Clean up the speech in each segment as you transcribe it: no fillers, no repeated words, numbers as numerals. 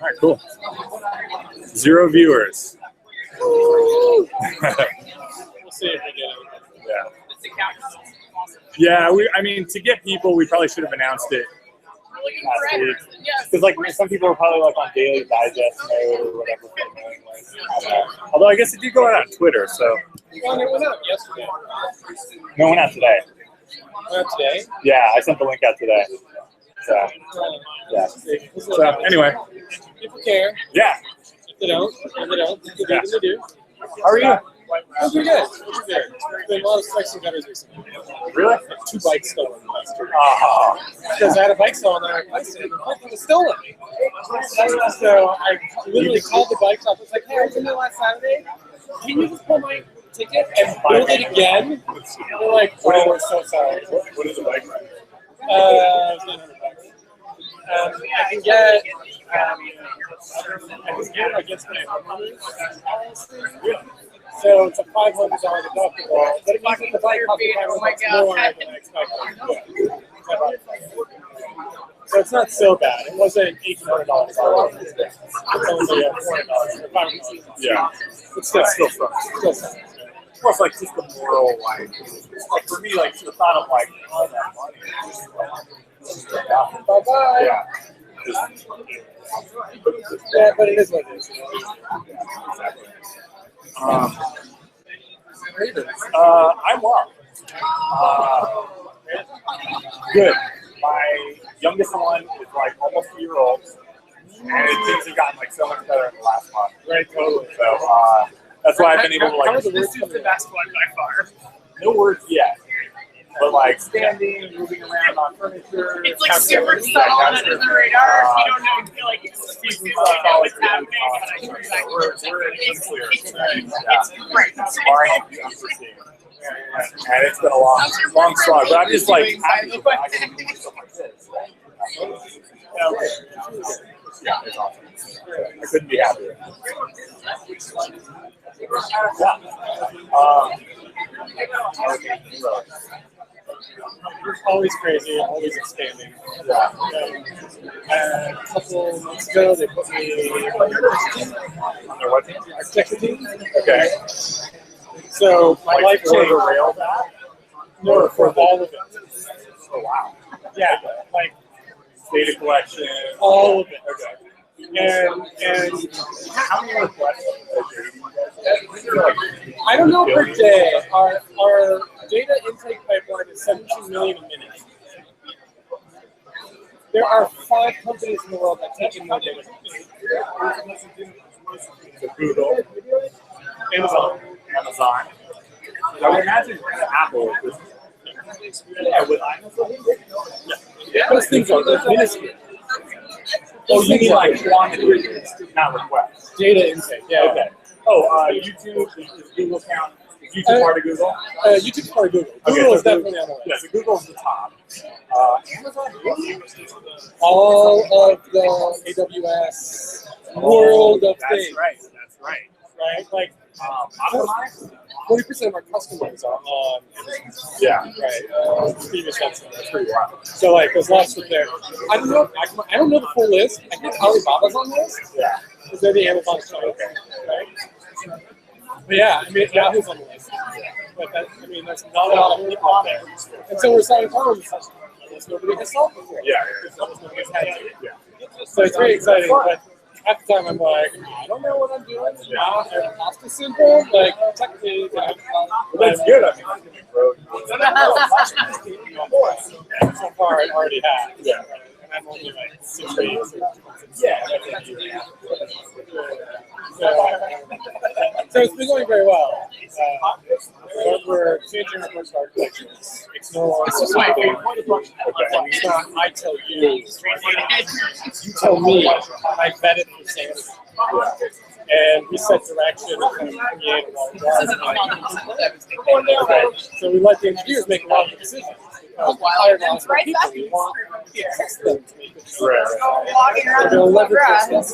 All right, cool. 0 viewers. We'll see if we get it. Yeah. Yeah, I mean, to get people, we probably should have announced it last week. Because, like, some people are probably, like, on Daily Digest mode or whatever. Although, I guess it did go out on Twitter, so. Well, it went out yesterday. No, it went out today. Went out today? Yeah, I sent the link out today. So, yeah. So, anyway. People care. Yeah. If they don't, they do. How are you? I'm pretty good. There's been a lot of strikes and gutters recently. Really? 2 bikes stolen last year. Oh. Because I had a bike stolen and I replaced it, and the bike was stolen. So I literally called the bike shop. I was like, hey, I was in there last Saturday. Can you just pull my ticket and build it again? And they're like, oh, we're so sorry. What is the bike? $900. I can get against my homeowners policy. So it's a $500 deductible, but it means that the bike costs $500 more than I expected. So it's not so bad. It wasn't $1,800. It's only $400. Yeah. But still sucks. Plus, like, just the moral, like for me, like, the thought of, like, all that money. Bye-bye. Yeah. Yeah, but it is what it is. I'm well. Good. My youngest one is like almost 2-year-old, and things have gotten like so much better in the last month. Right, totally. So that's why I've been able to like. This is the best one by far. No words yet, but like standing, moving around on furniture. It's like super subtle and under the radar. You don't know, feel like it's what's happening. It's great. And it's been a long slog, but I'm just like happy to I can do stuff like this. Yeah, it's awesome. I couldn't be happier. Yeah. Always crazy, always expanding. Yeah. A couple months ago, they put me on their what team? Architecture team. Okay. So my like life for changed. the rail back? No, for all of it. Oh wow. Yeah, like Data collection. all of it. Okay. And How many requests I don't know per day. Our data intake pipeline is 17 million a minute. There are 5 companies in the world that take in more data. So Google, Amazon. I would imagine Apple is with iMessage. Yeah. Those things are minuscule. Oh, you mean like quantity, not requests. Data intake, yeah. Okay. Oh, YouTube, is Google count? Is YouTube part of Google? YouTube's part of Google. Google is definitely on the list. Yeah, so Google's the top. Amazon? All of the AWS world of things. That's right. Right? Like, Optimize? 40% of our customers are on Amazon. Yeah. Right. Previous sensor. That's pretty wild. So, like, there's lots of there. I don't know the full list. I think Alibaba's on the list. Yeah. Because they're the Amazon choice. Okay. Right? But yeah, I mean, Yahoo's on the list. But that's not a lot of people on there. And so we're starting problems. Nobody has solved before. Yeah. Nobody has had to. Yeah. So it's very exciting, but at the time I'm like, I don't know what I'm doing. Yeah. Cost is simple, like technically. Well, that's good. I mean, that's going to grow. So far, I already have. Yeah. And I'm only like 6 weeks. Yeah. So it's been going very well. But we're changing approach to architecture. It's no longer it's not I tell you, you tell me. I vet it for safety. And we set direction and kind of create a lot of So we let the engineers make a lot of the decisions. Because we hire lots of people, we want them to make the decisions. They're going to leverage this.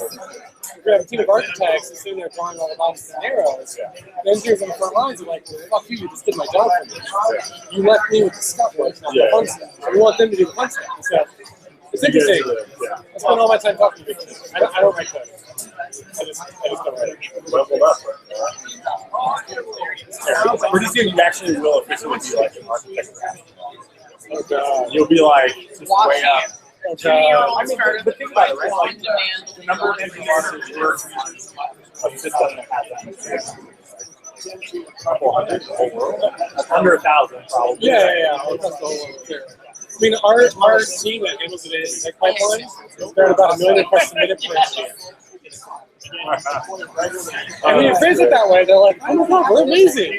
if you have a team of architects who's sitting there drawing all the boxes and arrows, the engineers on the front lines are like, well, fuck you just did my job for me. You left me with the stuff, not the fun stuff. So we want them to do the fun stuff. So it's interesting. I spend all my time talking to people. I don't write code. I just don't write it. Leveled up. Pretty soon you actually will officially be like an architect. Oh, God. You'll be like just way up. I mean, but think about it, right? Like, the number of engineers who work a system that has that. A couple hundred, the whole world. Under 1,000, probably. Yeah. That's the whole one. Sure. I mean, our team that handles it in tech pipelines, they're at about 1 million requests submitted per engineer. I mean, you phrase it that way, they're like, oh my God, we're amazing.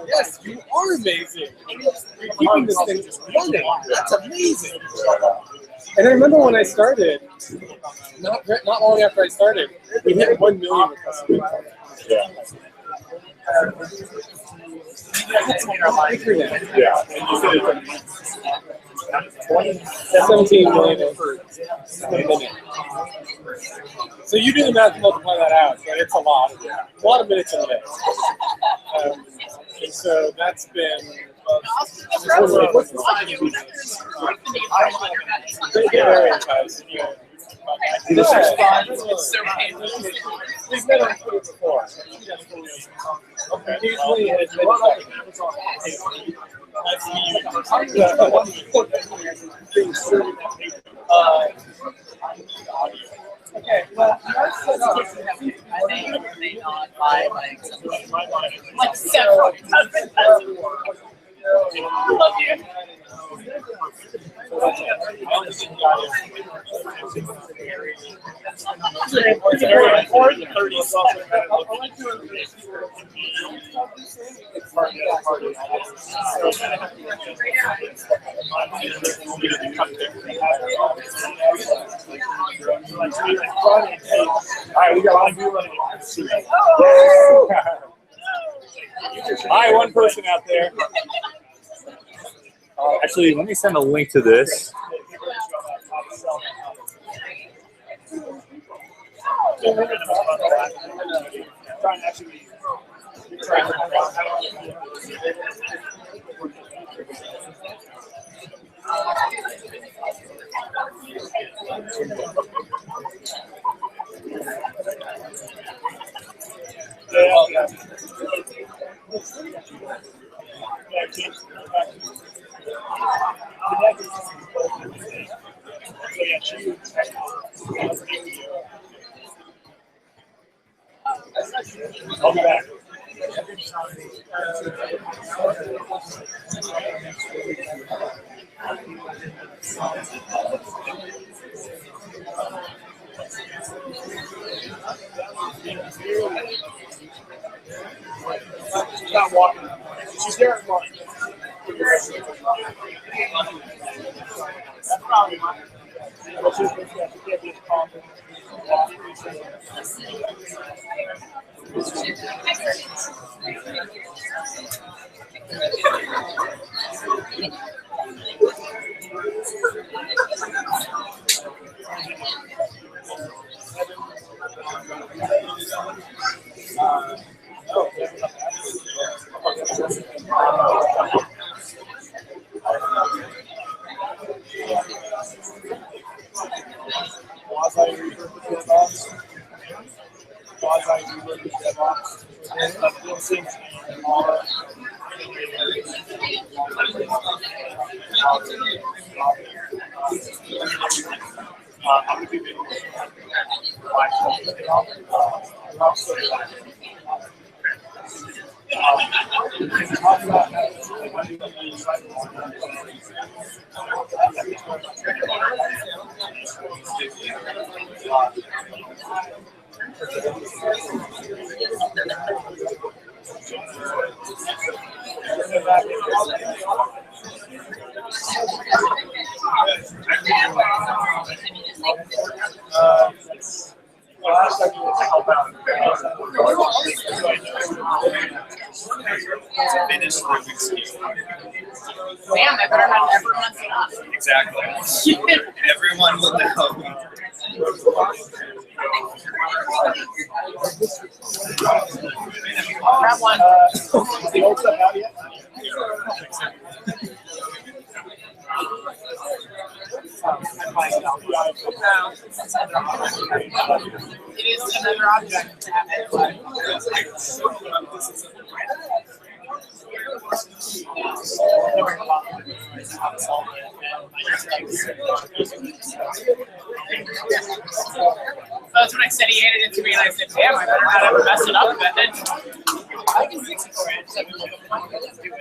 Yes, you are amazing. You're keeping this thing running. That's amazing. And I remember when I started, not long after I started, we hit 1 million requests. Yeah. Yeah. And you said it's 17 million a minute. So you do the math and multiply that out, right? It's a lot of minutes in a day. And so that's been. Very enticing. We've met on Twitter before. Okay. Usually it's okay, well, I think they not buy like several. I love you. Alright, we got one viewer. Hi, one person out there. Actually, let me send a link to this. I'll be back. she's not walking. She's there at lunch. That's probably mine. But she's going to get this coffee. Damn, I better have everyone's enough. Exactly. Everyone will know. Grab one. The old stuff out yet? It is another object. That's when I said he handed it to me, and I said, "Damn, I better not ever mess it up." But then I can fix it for you. I just have to look up the let's do it.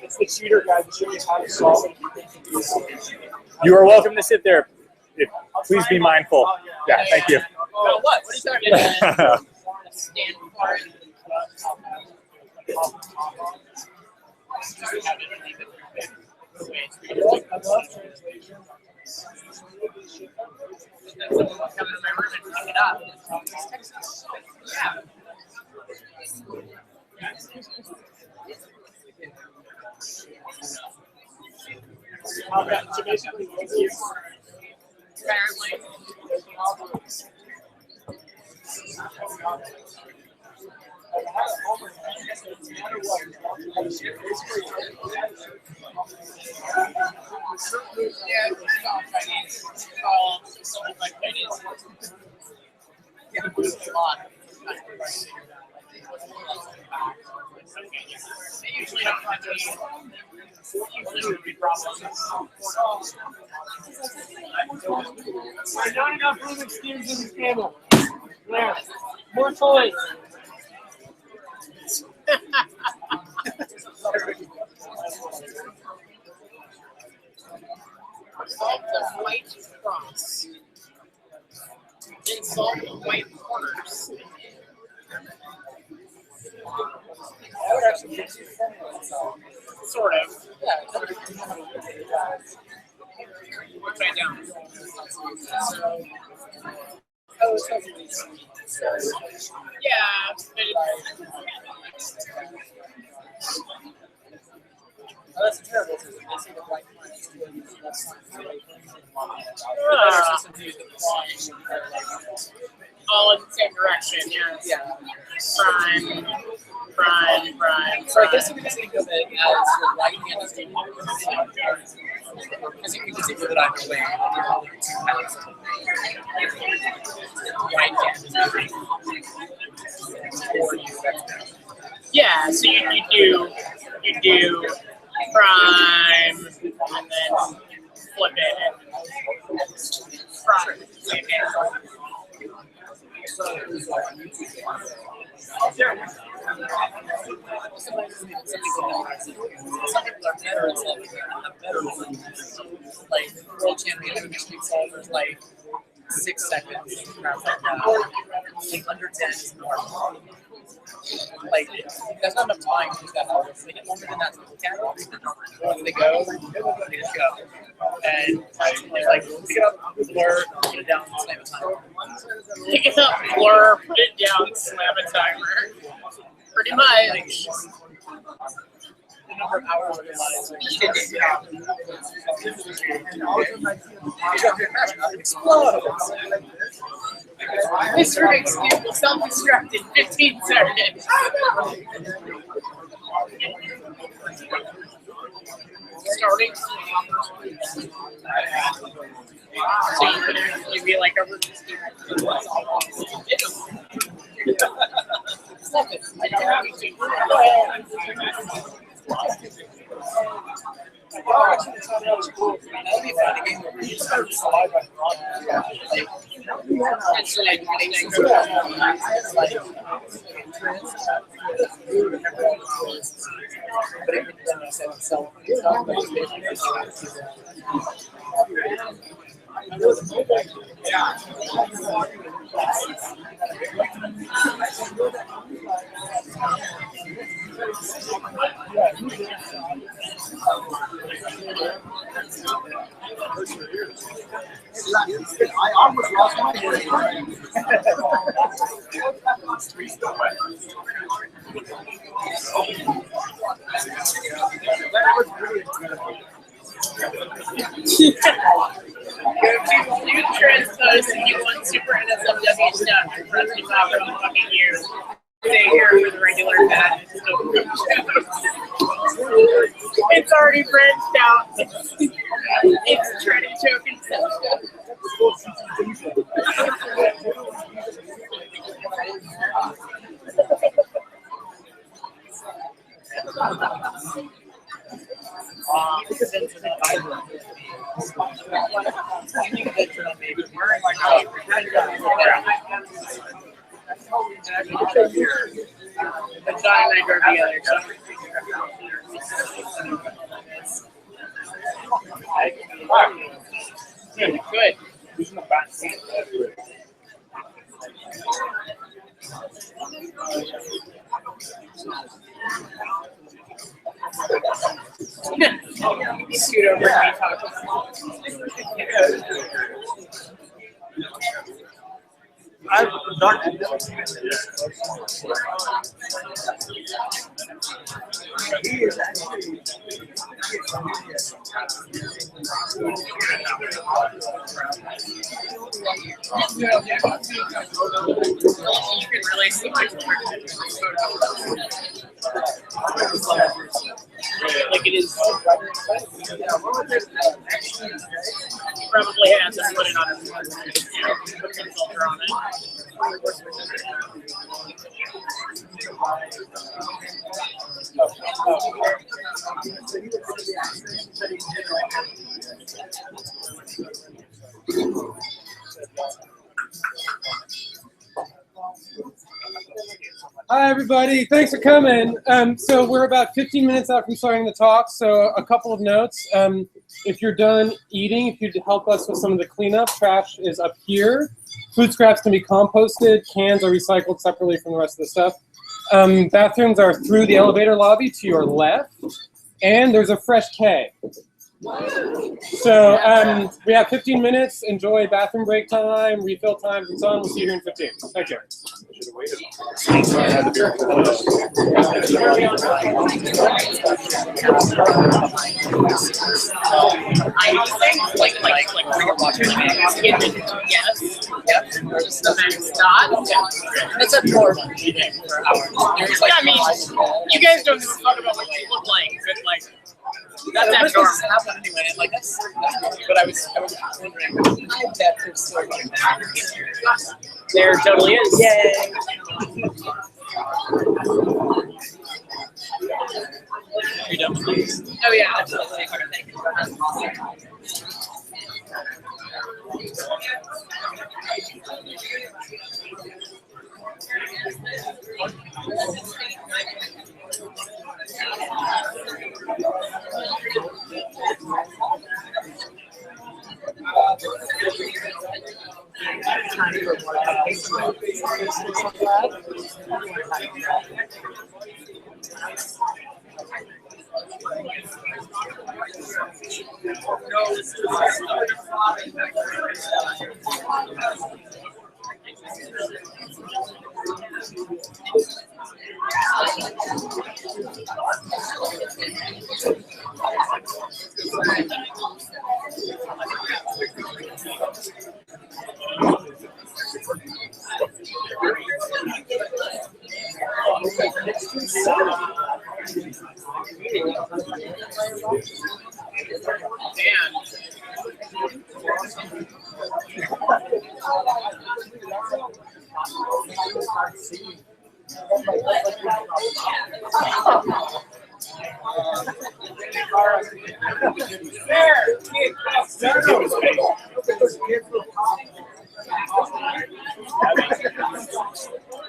It's the cheater guide to show you how to solve it. You are welcome to sit there. Please be mindful. Yeah, thank you. Oh, what? What are you talking about? Stand for it. Come into my room and pick it up. Yeah. So basically, Apparently. Yeah, it's all Chinese. All simplified Chinese. Yeah, it's a lot. They usually don't have any Ruby problems. there's not enough Rubik's cubes in this table. There. More toys. Solve the white cross. Then solve the white corners. That would actually fix you. Sort of. Yeah. Upside down. Yeah, but That's terrible. They see the white lines. all in the same direction, yes. Yeah. Prime. So I guess you can just think of it as your right hand is taking it. Because you can just think of it either way. You're holding two hands. Right hand is moving toward you. Yeah, so you do prime and then flip it and prime. Like world champion Rubik's Cube solvers, like 6 seconds and crap like that. Like under 10 is normal. Like that's not enough time to use that hard. If they get longer than that, they can't. When they go, they just go. And it's like pick it up, blur, put it down, slam a timer. Pick it up, blur, put it down, slam a timer. Pretty much. The number of hours of your lives. Explode! Mr. Rubik's Cube will self-destruct in 15 seconds. Starting. So you'd be like a Rubik's Cube. Stop it. I don't have to. Go ahead. That'd be a fun game where you start slide by front. It's like I almost lost my word. Go to Futurist posting you on Super NSFW stuff for us to talk about fucking you. Stay here for the regular bad. It's already branched out. It's trying to choke and stuff. But John and I drove together, so. Good. Who's in the back seat? Scoot over and talk. I'm not. You can really see my like it is. He probably has to put it on his put some filter on Hi, everybody. Thanks for coming. So we're about 15 minutes out from starting the talk, so a couple of notes. If you're done eating, if you'd help us with some of the cleanup, trash is up here. Food scraps can be composted. Cans are recycled separately from the rest of the stuff. Bathrooms are through the elevator lobby to your left, and there's a fresh K. So we have 15 minutes. Enjoy bathroom break time, refill times, and so on. We'll see you here in 15. Thank you. I think like yes, yep, just the max dot. That's a normal thing for hours. I mean, you guys don't give a fuck about what you look like, but like. That's abnormal. Anyway, like that's but I was wondering. I bet there's still like there totally is. Yay! You done with these? Oh yeah, absolutely. Thank you.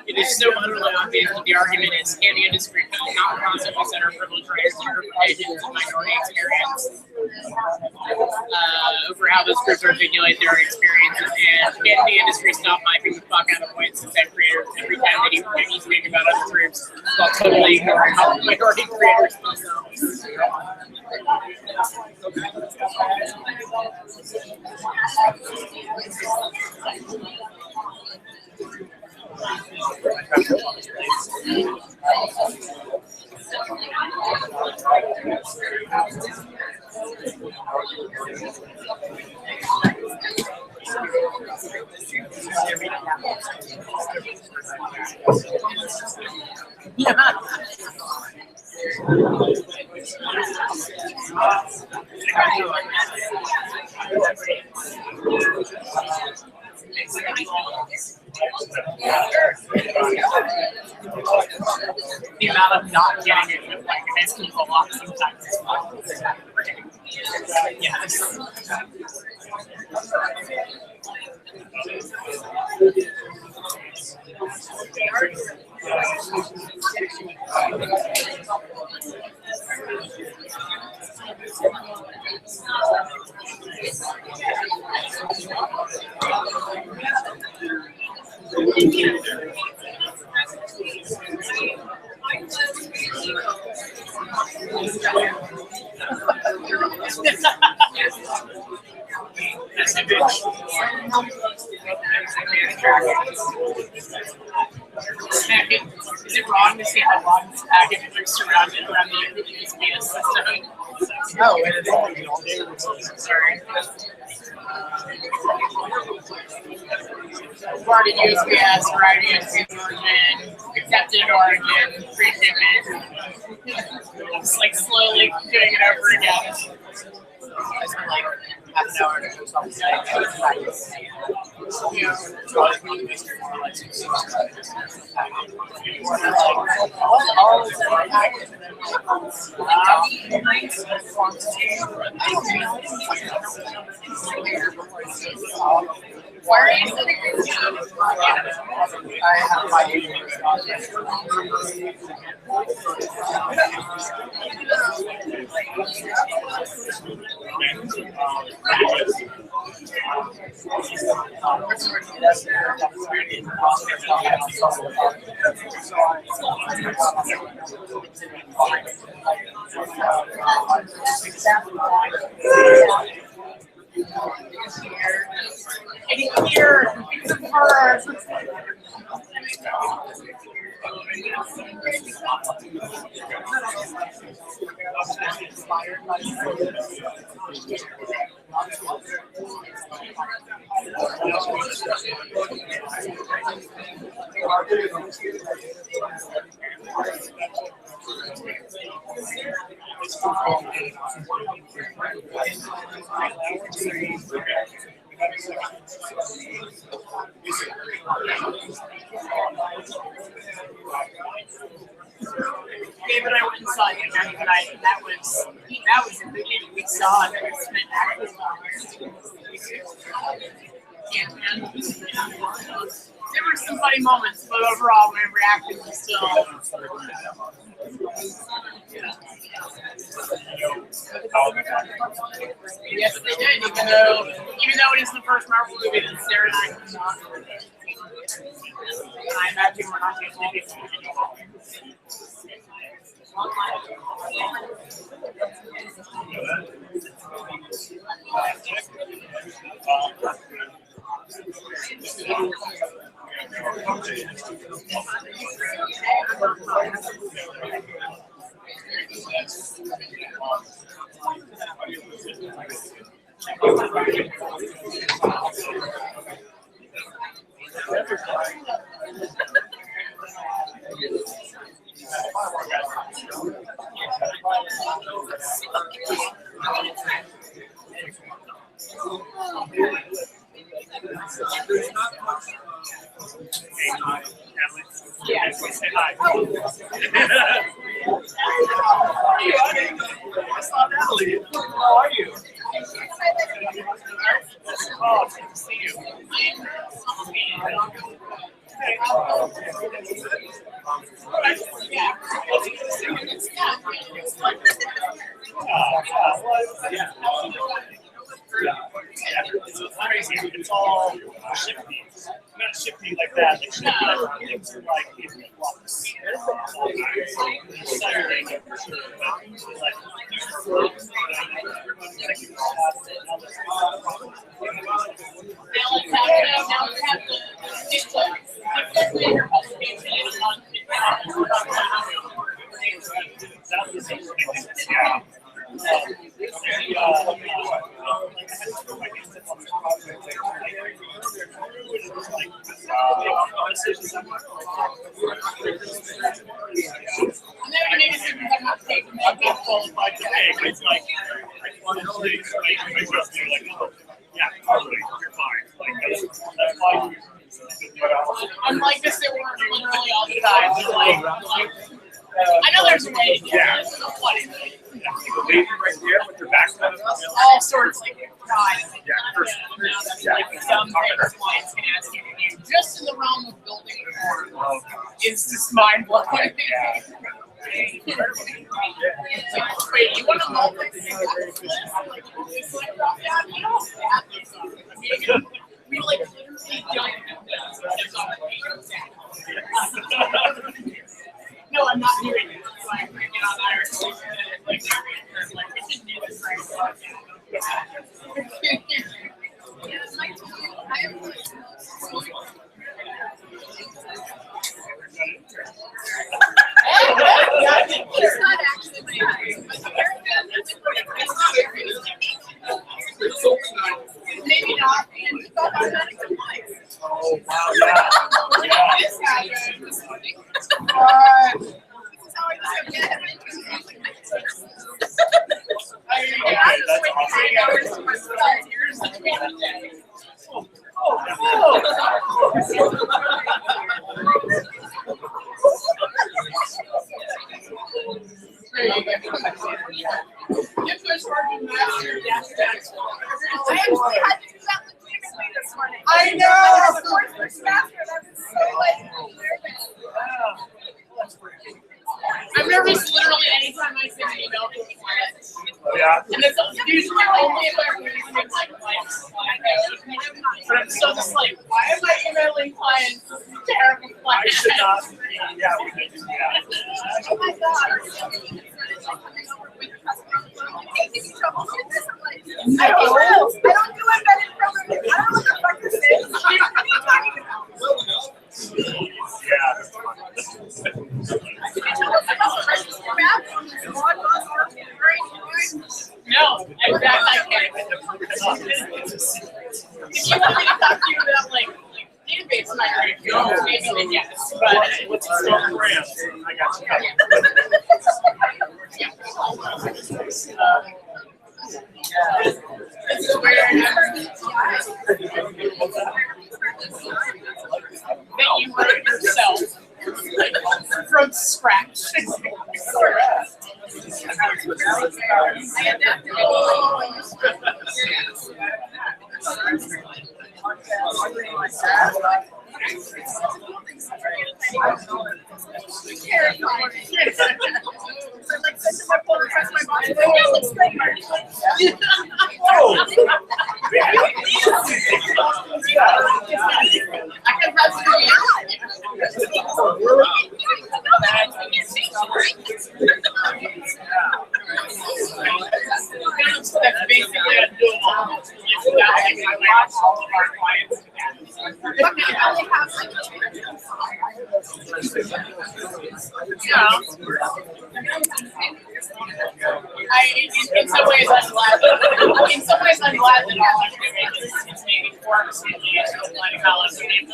It is so utterly obvious that the argument is can the industry not constantly center privilege rights and interpretations of minority experience over how those groups articulate their own experiences, and can the industry stop hyping the fuck out of white content creators every time they even speak about other groups while totally ignoring how minority creators themselves. The amount of not getting it with like high school co-op sometimes is fun. Yes. Is it wrong to see how long this package looks around the USB system? Oh, it is. Sorry. Already USPS, variety USB version, accepted origin, free shipping. Just like slowly doing it over again. I spent like half an hour to do something. Why are you sitting I have my here, it's a bird. David, I went and saw you tonight, and that was a movie that we saw that was spectacular. There were some funny moments, but overall, my reaction was still. Yes, they did. Even though it is the first Marvel movie that Sarah and I saw. I imagine we're not going to see it. Yeah, say hi. I saw Natalie. How are you? Oh, it's good to see you. It's crazy. It's all shifty. Not shifty like that. Like shifty like things are like in flux. Saturday for sure. Like Yeah, totally. You're fine. Like that's why you. I'm like this at work literally all the time. I know there's a way to do it. It's so funny. The lady right there with her back to us. All sorts like guys. Yeah, Like some things clients can ask you to do just in the realm of building a core. It's just mind blowing. Wait, you want to know we like literally don't No, I'm not hearing it. So I can get on there. Like, we should do this right. It's not actually maybe not. Oh wow, yeah. This happened. This is how I just get everything. That's awesome. I know. I'm nervous literally anytime I send an email to a client. Yeah. And it's usually only if I'm using like but I'm still just like, why am I emailing clients? This is a terrible I client. should not. Yeah, we did do that. Oh my god. I don't know. I don't do embedded programming. I don't know what the fuck this is. Yeah. No, in fact, I can't. If you want me to talk to you about like database migration, maybe then yes. But What's the story brand? I got you covered. It's weird that you wrote yourself from scratch. I can press that's basically undoable. All of our clients. In some ways, I'm glad that. In some ways, I'm glad that all I'm doing is making forms and learning how I'm doing.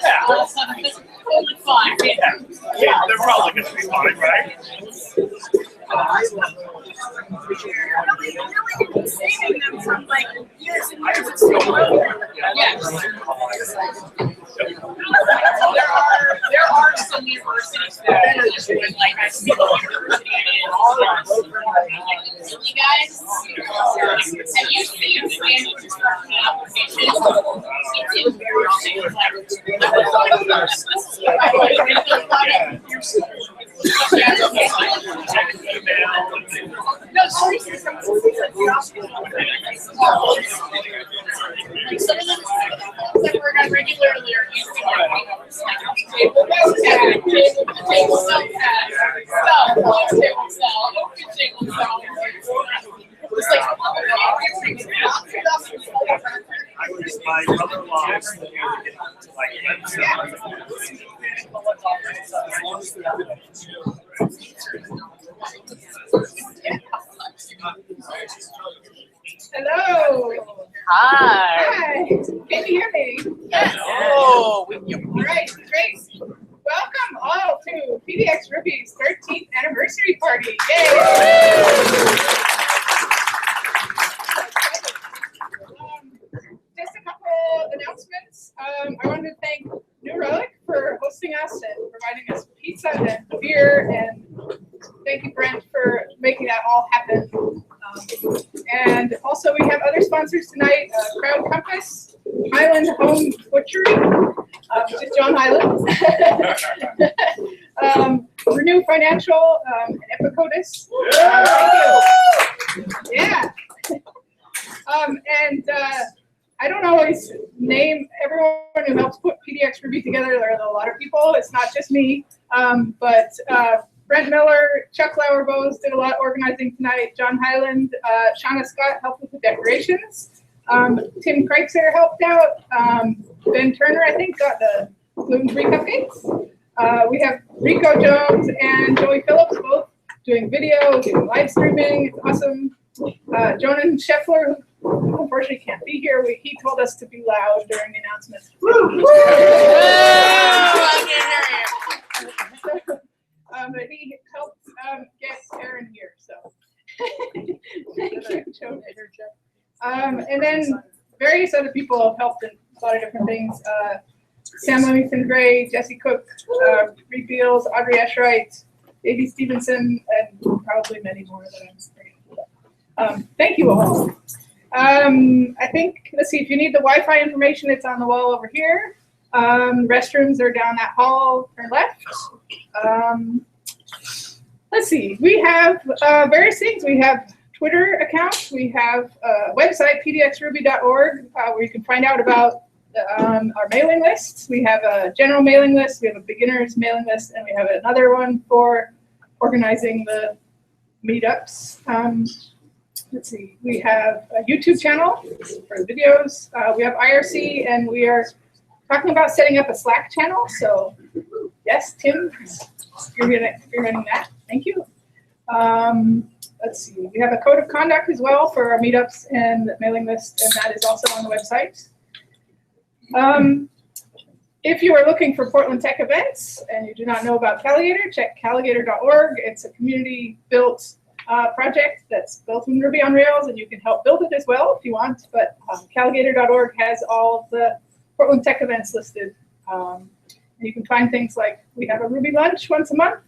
Yeah, totally fine. Yeah, they're probably going to be fine, right? Saving them from like years and years of school. Yes. There are some universities that would like I see the university is. You guys, have you seen standard construction applications? It's embarrassing. No, seriously. Some of the that work on regularly are using table tag, table cell tag, table cell, table cell. It's like I was my brother-in-law Hello. Hi. Can you hear me? Yes. Oh, we All right, great. Welcome all to PDX.rb's 13th anniversary party. Ruby. Yay! Just a couple announcements. I wanted to thank New Relic for hosting us and providing us pizza and beer, and thank you, Brent, for making that all happen. And also, we have other sponsors tonight: Crowd Compass, Highland Home Butchery, which is John Highland, Renew Financial, and Epicodus. Thank you. Yeah. And I don't always name everyone who helps put PDX.rb together. There are a lot of people. It's not just me. But Brent Miller, Chuck Lauerbose did a lot of organizing tonight. John Highland, Shauna Scott helped with the decorations. Tim Kreitzer helped out. Ben Turner, I think, got the gluten-free cupcakes. We have Rico Jones and Joey Phillips both doing video, doing live streaming. It's awesome. Jonan Scheffler, who unfortunately can't be here, he told us to be loud during the announcements. Woo! But he helped get Aaron here, so thank you, Jonan. And then various other people have helped in a lot of different things. Sam Lemington Gray, Jesse Cook, Reed Beals, Audrey Eschright, Davey Stevenson, and probably many more that I'm forgetting. Thank you all. I think, let's see, if you need the Wi-Fi information, it's on the wall over here. Restrooms are down that hall, turn left. Let's see, we have various things. We have Twitter accounts. We have a website, PDX.rb.org, where you can find out about our mailing lists. We have a general mailing list. We have a beginners mailing list, and we have another one for organizing the meetups. Let's see, we have a YouTube channel for the videos. We have IRC, and we are talking about setting up a Slack channel. So yes, Tim, you're running that. Thank you. Let's see, we have a code of conduct as well for our meetups and the mailing list, and that is also on the website. If you are looking for Portland Tech events and you do not know about Caligator, check caligator.org. It's a community-built project that's built in Ruby on Rails, and you can help build it as well if you want. But caligator.org has all of the Portland Tech events listed. And you can find things like we have a Ruby lunch once a month.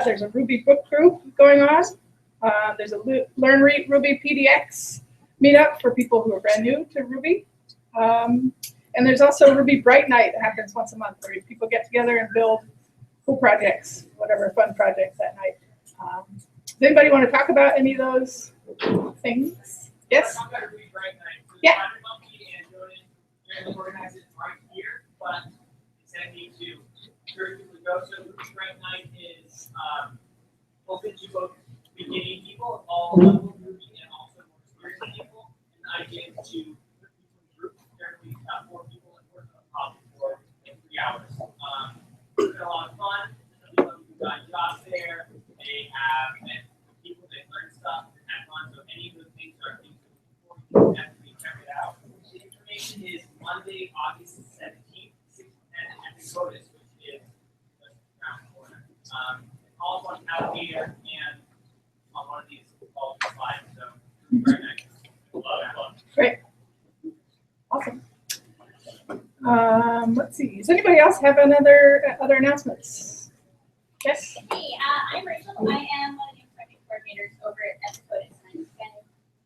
There's a Ruby book group going on. There's a Learn Ruby PDX meetup for people who are brand new to Ruby. And there's also Ruby Bright Night that happens once a month where people get together and build cool projects, whatever fun projects that night. Does anybody want to talk about any of those things? Yes? Yeah. Organize it right here, but instead need to encourage people to go. So Ruby Bright Night is open to both beginning people of all levels of Ruby and also more experienced people. And the idea is to put people in groups. There will be 4 people and work on a problem for 3 hours. It's been a lot of fun. Some people who got jobs there, they have met people that learn stuff and have fun. So any of those things are things that we definitely check it out. The information is Monday, August 17th, 6 to 10 at Epicodus, which is just around the corner. All on Caligator and on one of these slides. So very nice. Love it. Great. Awesome. Let's see. Does anybody else have other announcements? Yes? Hey, I'm Rachel. I am one of the project coordinators over at Epicodus, and I just kind of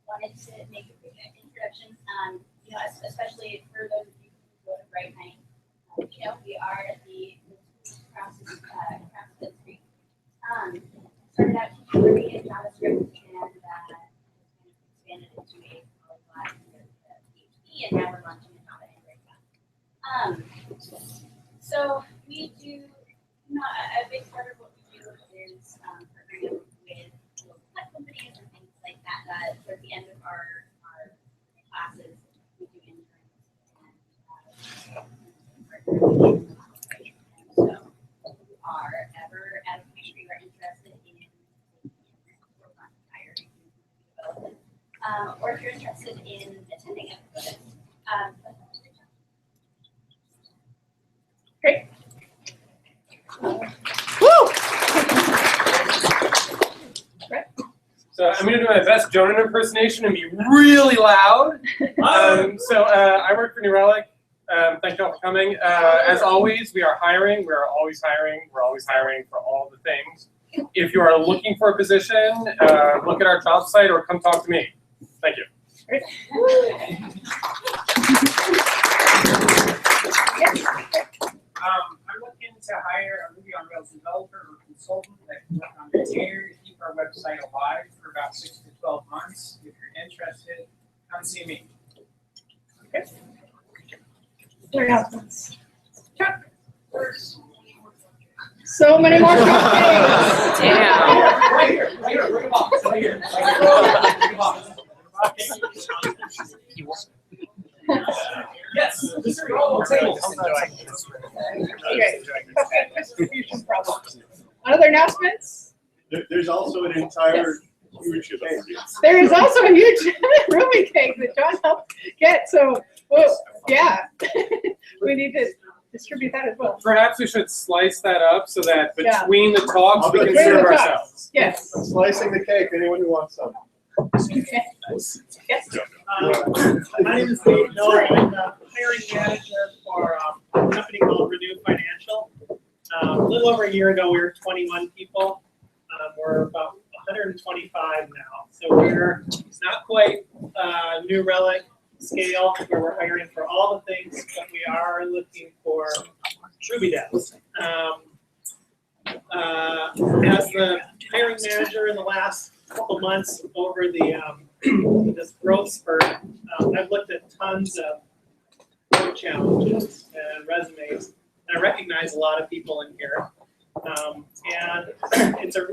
wanted to make a quick introduction. You know, especially for those of you who go to Bright Night. You know, we are at the Craftsman Street. Started out teaching Ruby and JavaScript, and expanded into a polyglot PHP, and now we're launching a Java and Breakdown. So we do, a big part of what we do is partnering with local tech companies and things like that. Toward the end of our classes, we do interns and so if you are ever at a point where you are interested in hiring development, or if you're interested in attending Epicodus, Great. So I'm going to do my best Jonan impersonation and be really loud. I work for New Relic. Thank you all for coming. As always, we are hiring. We are always hiring. We're always hiring for all the things. If you are looking for a position, look at our job site or come talk to me. Thank you. I'm looking to hire a Ruby on Rails developer or consultant that can work on Container to keep our website alive for about 6 to 12 months. If you're interested, come see me. Okay. Announcements. Chuck. So many more cupcakes. Damn. Right here. Right here. Yes, this is all tables. Okay. Distribution problems. Other announcements? There's also an entire huge event. There is also a huge Ruby cake that John helped get. So, well, yeah, we need to distribute that as well. Perhaps we should slice that up so that Yeah. between the talks we can Between serve the talks. ourselves. Yes. I'm slicing the cake. Anyone who wants some. Okay. Yes. My name is Dave Miller. I'm the hiring manager for a company called Renew Financial. A little over a year ago, we were 21 people. We're about 125 now. So we're not quite New Relic scale where we're hiring for all the things, but we are looking for Ruby devs. As the hiring manager in the last couple months over the this growth spurt, I've looked at tons of code challenges and resumes, and I recognize a lot of people in here. And it's a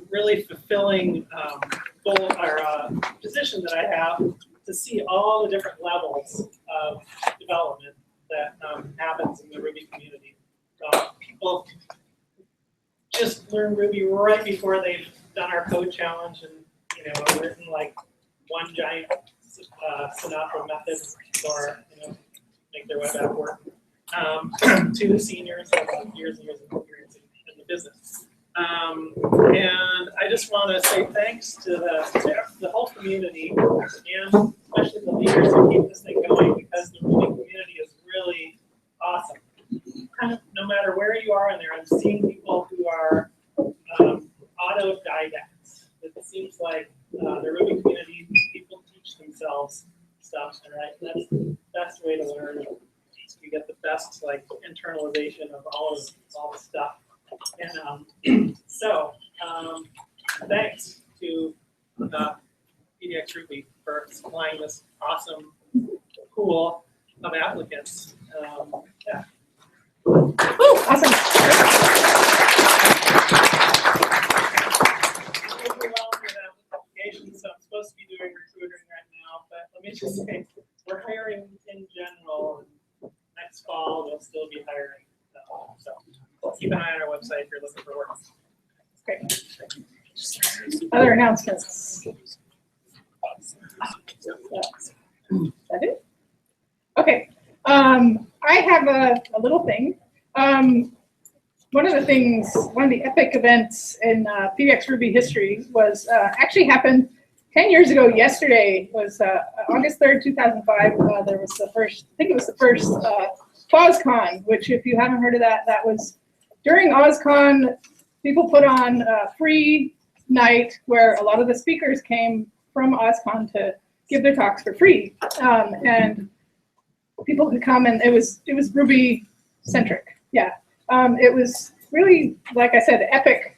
really fulfilling goal or position that I have to see all the different levels of development that happens in the Ruby community. People just learn Ruby right before they've done our code challenge and written like one giant Sinatra method or make their web app work. To seniors who have years and years of experience in the business. And I just want to say thanks to the whole community and especially the leaders who keep this thing going, because the Ruby community is really awesome. Kind of no matter where you are in there, I'm seeing people who are autodidacts. It seems like the Ruby community, people teach themselves stuff, and that's the best way to learn. You get the best internalization of all the stuff. And thanks to PDX.rb for supplying this awesome pool of applicants. Yeah. Awesome. Applications, so I'm supposed to be doing recruiting right now, but let me just say, we're hiring in general. Next fall, we'll still be hiring. So keep an eye on our website if you're looking for work. Great. Other announcements? Is that it? Okay. I have a little thing. One of the epic events in PDX Ruby history was actually happened 10 years ago yesterday. Was August 3rd, 2005. There was the first, I think it was the first FOSCon, which if you haven't heard of that, that was during OSCon, people put on a free night where a lot of the speakers came from OSCon to give their talks for free. And people could come, and it was Ruby centric. Yeah. It was really, like I said, epic.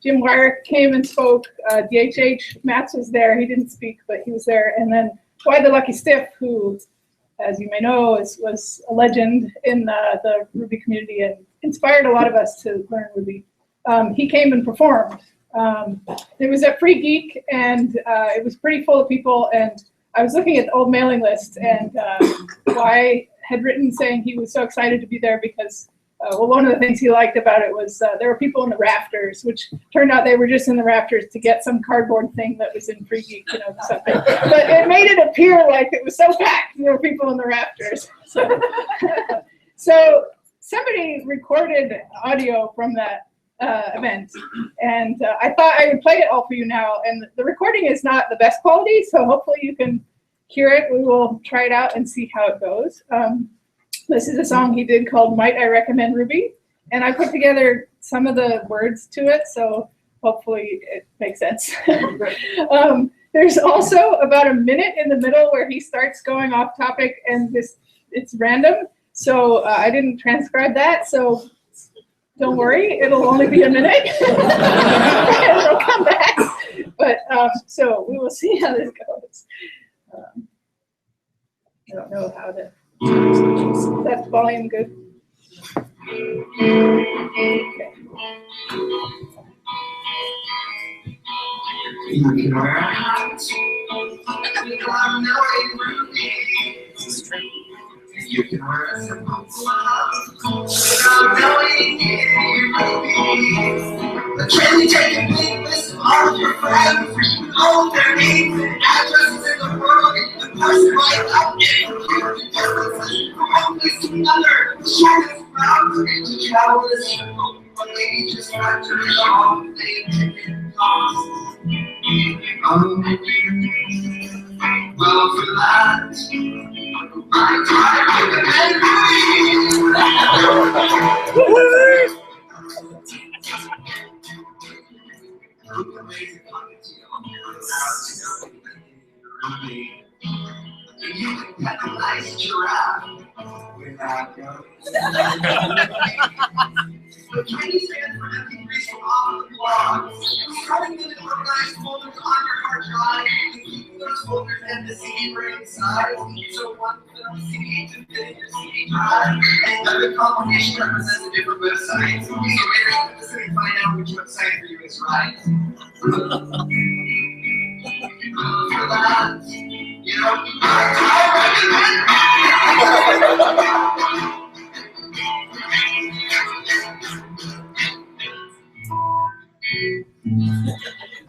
Jim Wire came and spoke. DHH Matz was there. He didn't speak, but he was there. And then Why the Lucky Stiff, who, as you may know, was a legend in the Ruby community and inspired a lot of us to learn Ruby. He came and performed. It was at Free Geek, and it was pretty full of people. And I was looking at the old mailing list, and Why had written saying he was so excited to be there because one of the things he liked about it was there were people in the rafters, which turned out they were just in the rafters to get some cardboard thing that was in Free Geek, something. But it made it appear like it was so packed. There were people in the rafters. So somebody recorded audio from that event, and I thought I would play it all for you now. And the recording is not the best quality, so hopefully you can hear it. We will try it out and see how it goes. This is a song he did called "Might I Recommend Ruby," and I put together some of the words to it, so hopefully it makes sense. There's also about a minute in the middle where he starts going off topic, and it's random. So I didn't transcribe that, so don't worry, it'll only be a minute. It'll come back. But so we will see how this goes. I don't know how to. Is that volume good? Okay. You can wear a simple glove without knowing it. Can you take a big list of all of your friends, all their names and addresses in the world, the person right up there, from one place to another, sharing crowds to travel this circle, but they just factor in all the ticket costs. Well, for that, I try to you can have a nice giraffe without going. The Chinese stand for empty grease from off the blogs. Starting them in organized folders on your hard drive and keeping those folders and the CD brain size. So one film CD to fit in your CD drive. And every combination represents a different website. So later you can find out which website for you is right. For that, you know,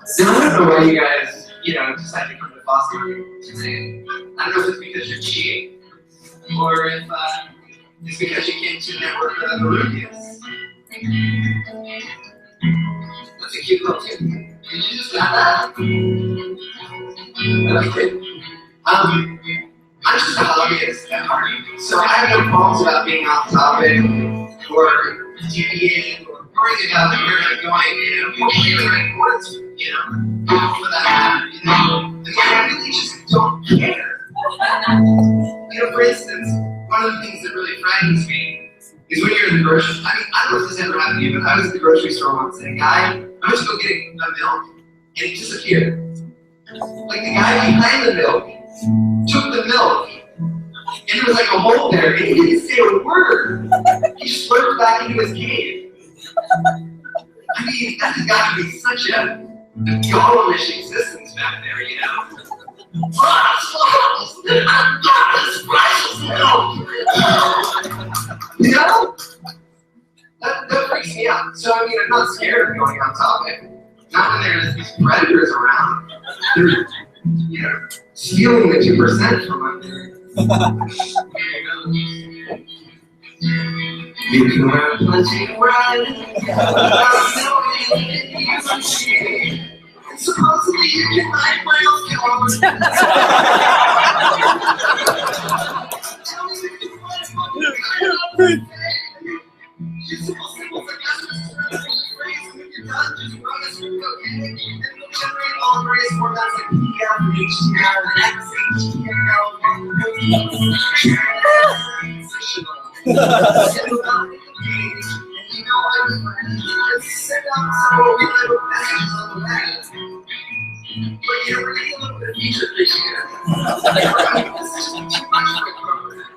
so I don't know why you guys, decided to come to Boston today. I don't know if it's because you're cheating, or if it's because you came to network with other Rubians. That's a cute little kid. Did you just got that? That's good. I'm just a hobbyist at heart, so I have no qualms about being off topic, or deviating, or worrying about where I'm going, hopefully the right words, for that matter, I really just don't care. For instance, one of the things that really frightens me is when you're in the grocery. I don't know if this ever happened to you, but I was at the grocery store once, and a guy, I was going to go get a milk, and he disappeared. Like the guy behind the milk took the milk, and there was like a hole there, and he didn't say a word. He slurped back into his cave. I mean, that has got to be such a golemish existence back there, That freaks me out. So, I mean, I'm not scared of going on topic. Not when there's these predators around. They're, stealing the 2% from under. You can wear plenty of red without knowing you're cheating. Supposedly you can find miles kilometers. Tell me if you find you're supposed to look like that's when you're done, just run us through cocaine, and we'll generate all the race formats like PDF, HTML, send out some little messages on the web. But we're getting a little bit of feature fish here. This is too much for a program.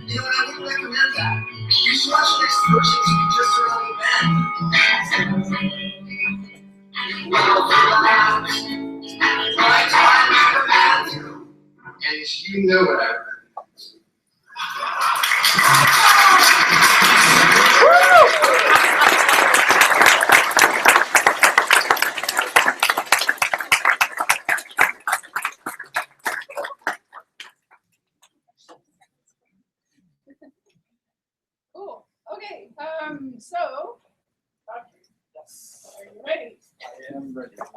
I wouldn't recommend that. You should watch next version so you just around the bend. Well, my time is the man, and you know what I meant. Cool. Okay,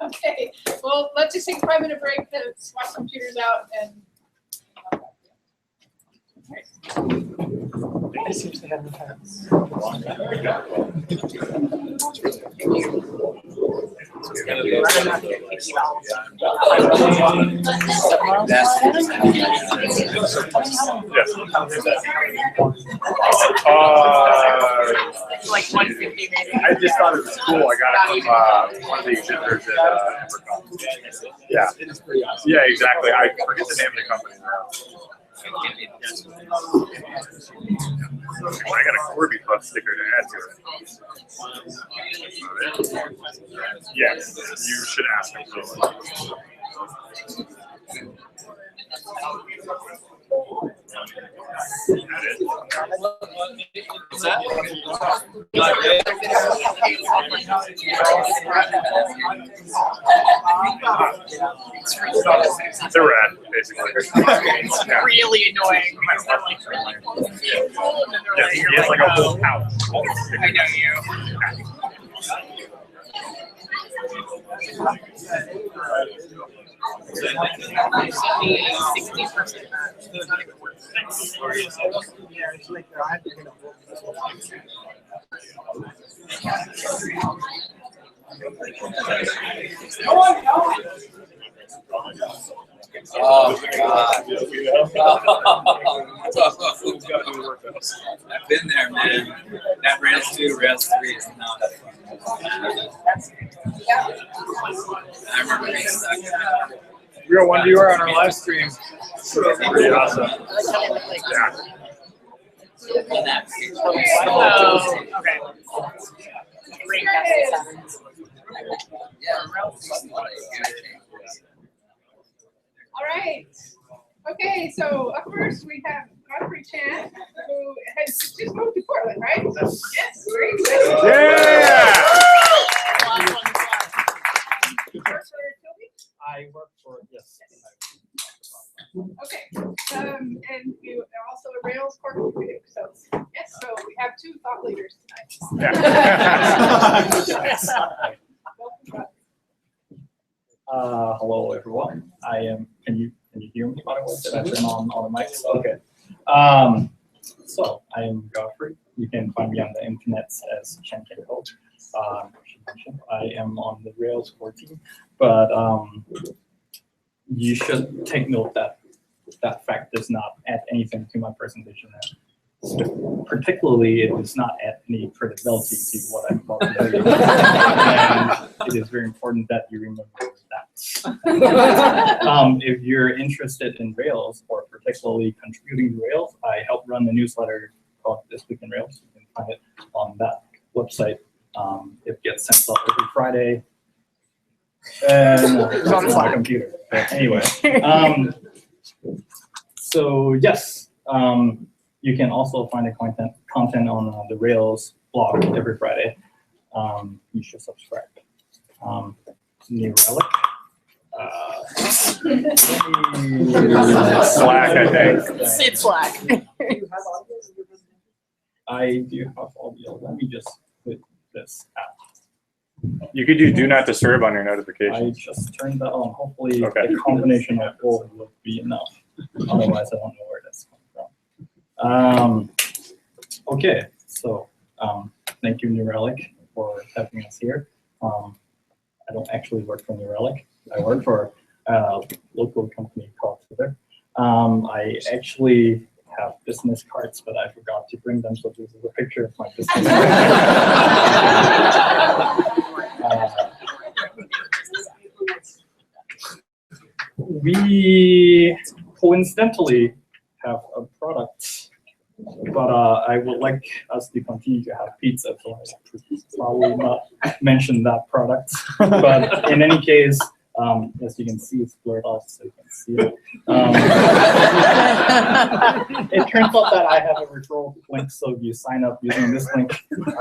Okay, well, let's just take a 5-minute break to swap computers out and. I seriously haven't had. Like 150 maybe. I just thought it was cool. I got it from one of the exhibitors at Evercom. Yeah. Yeah, exactly. I forget the name of the company now. I got a Corby Club sticker to add to it. Yes, you should ask him for it. What's that? They're rad, basically. It's really annoying. Yeah, he has like a whole pouch. I know you. Oh God! I've been there, man. That Rails 2, Rails 3 is not fun. I remember being stuck. We got one viewer on our live stream. Pretty awesome. Yeah. Oh, okay. All right. Okay, so up first we have Godfrey Chan, who has just moved to Portland, right? Yes, great. Yeah! I work for, yes. Okay, and you are also a Rails core contributor. So yes, so we have two thought leaders tonight. Hello everyone. I am. Can you hear me by the way? Did I turn on all the mics? Okay. So I am Godfrey. You can find me on the internet as Chan. I am on the Rails core team, but you should take note that that fact does not add anything to my presentation. Particularly, it does not add any credibility to what I'm about to do. And it is very important that you remember that. If you're interested in Rails, or particularly contributing to Rails, I help run the newsletter called This Week in Rails. You can find it on that website. It gets sent out every Friday. And it's on my computer. But anyway. So yes, you can also find the content on the Rails blog every Friday. You should subscribe. New Relic. Slack, I think. It's Slack. I do have audio. Let me just put this out. You could do not disturb on your I notifications. just turned that on. Hopefully, Okay. the combination of both will be enough. Otherwise, I don't know where that's coming from. Okay, so thank you, New Relic, for having us here. I don't actually work for New Relic. I work for a local company called Twitter. I actually have business cards, but I forgot to bring them, so this is a picture of my business card. We coincidentally have a product, but I would like us to continue to have pizza, so I should probably not mention that product. But in any case, as you can see, it's blurred off, so you can see it. It turns out that I have a referral link, so if you sign up using this link,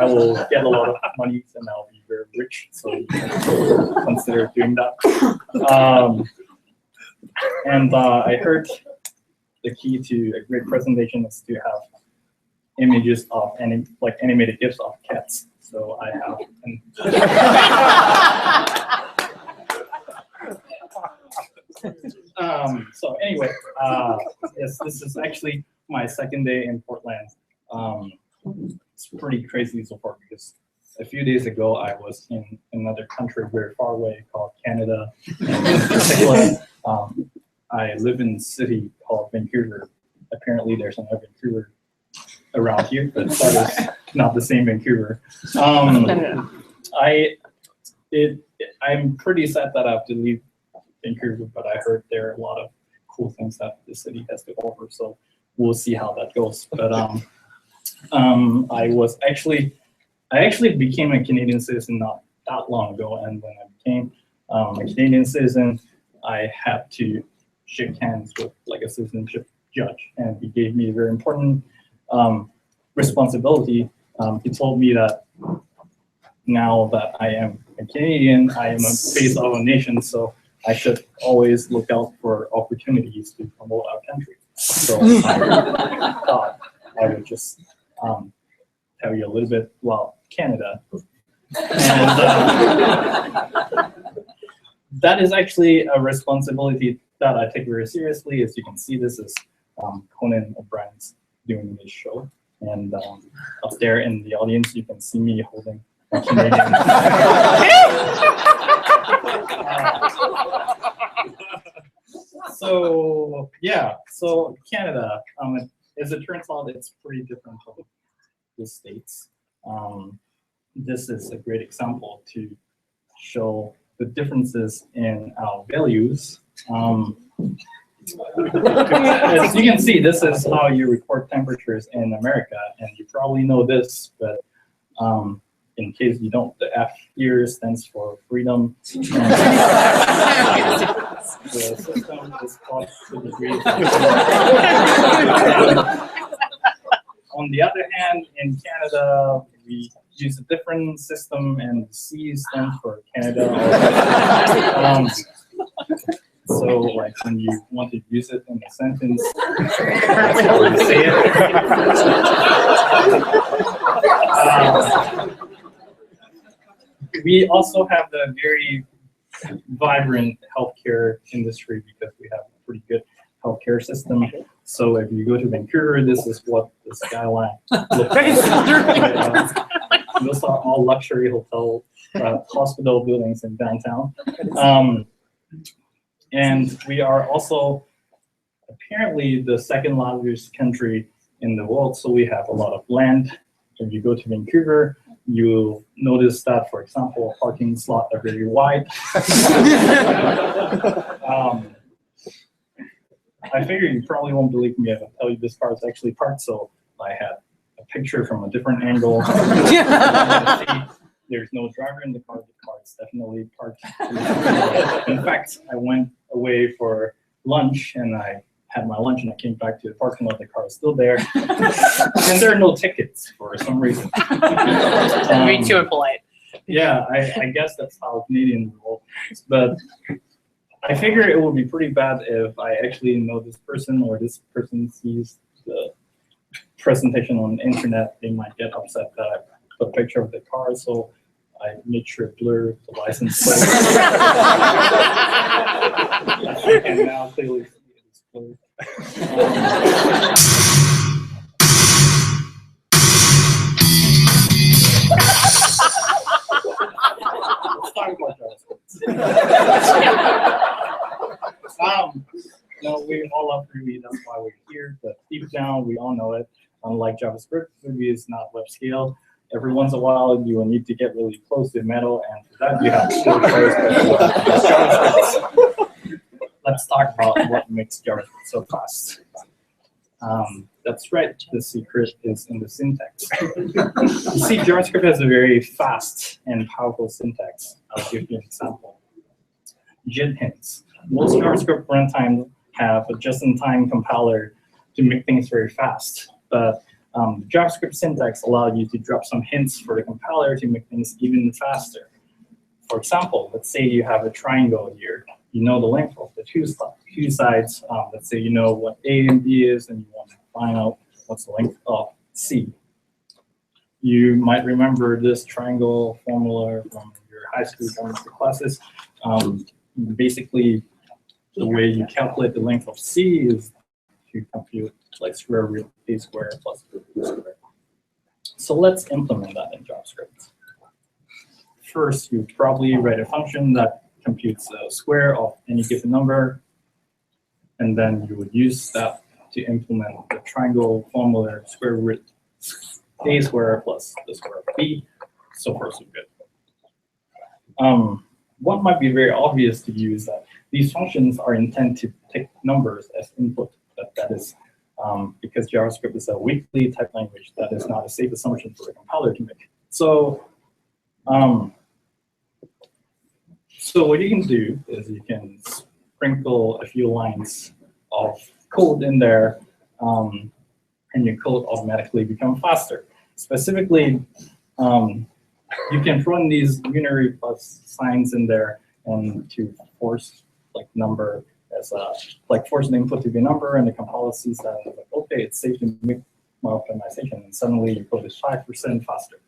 I will get a lot of money, and I'll be very rich, so you can consider doing that. And I heard the key to a great presentation is to have images of animated GIFs of cats. So I have. Yes, this is actually my second day in Portland. It's pretty crazy so far because a few days ago I was in another country very far away called Canada. And in particular, I live in a city called Vancouver. Apparently there's another Vancouver around here, but that is not the same Vancouver. I'm pretty sad that I have to leave Vancouver, but I heard there are a lot of cool things that the city has to offer, so we'll see how that goes. But I actually became a Canadian citizen not that long ago, and when I became a Canadian citizen, I had to shake hands with like a citizenship judge, and he gave me a very important responsibility. He told me that now that I am a Canadian, I am a face of a nation, so I should always look out for opportunities to promote our country. So I thought I would just tell you a little bit about Canada. And that is actually a responsibility that I take very seriously. As you can see, this is Conan O'Brien's doing this show. And up there in the audience, you can see me holding a Canadian. So yeah, so Canada, as it turns out, it's pretty different from the States. This is a great example to show the differences in our values. As you can see, this is how you record temperatures in America, and you probably know this, but in case you don't, the F here stands for freedom. The system is called the degree. On the other hand, in Canada, we use a different system, and C stands for Canada. So, like when you want to use it in a sentence, that's how you say it. We also have the very vibrant healthcare industry because we have a pretty good healthcare system. So if you go to Vancouver, this is what the skyline looks like. Those are all luxury hotel, hospital buildings in downtown. And we are also apparently the second largest country in the world, so we have a lot of land. If you go to Vancouver, you'll notice that, for example, parking slots are very wide. I figure you probably won't believe me if I tell you this car is actually parked, so I had a picture from a different angle. There's no driver in the car is definitely parked. In fact, I went away for lunch and I had my lunch and I came back to the parking lot, the car is still there. And there are no tickets for some reason. Be too impolite. Yeah, I guess that's how Canadians roll. But I figure it would be pretty bad if I actually know this person or this person sees the presentation on the internet. They might get upset that I put a picture of the car, so I made sure to blur the license plate. You can now clearly see it's blurred. Let's talk about JavaScript. No, we all love Ruby, that's why we're here, but deep down, we all know it. Unlike JavaScript, Ruby is not web scale. Every once in a while, you will need to get really close to metal, and for that, you have to JavaScript. Let's talk about what makes JavaScript so fast. That's right, the secret is in the syntax. You see, JavaScript has a very fast and powerful syntax. I'll give you an example. JIT hints. Most JavaScript runtimes have a just-in-time compiler to make things very fast, but JavaScript syntax allows you to drop some hints for the compiler to make things even faster. For example, let's say you have a triangle here. You know the length of the two sides. Let's say you know what A and B is, and you want to find out what's the length of C. You might remember this triangle formula from your high school geometry classes. Basically, the way you calculate the length of C is to compute like square root a squared plus b squared. So let's implement that in JavaScript. First, you probably write a function that computes the square of any given number, and then you would use that to implement the triangle formula square root a squared plus the square of b. So far, so good. What might be very obvious to you is that these functions are intended to take numbers as input. That is because JavaScript is a weakly typed language. That is not a safe assumption for a compiler to make. So, so what you can do is you can sprinkle a few lines of code in there, and your code automatically become faster. Specifically, you can run these unary plus signs in there and to force like number as a force an input to be a number, and the compiler sees that and like, okay, it's safe to make my optimization, and suddenly your code is 5% faster.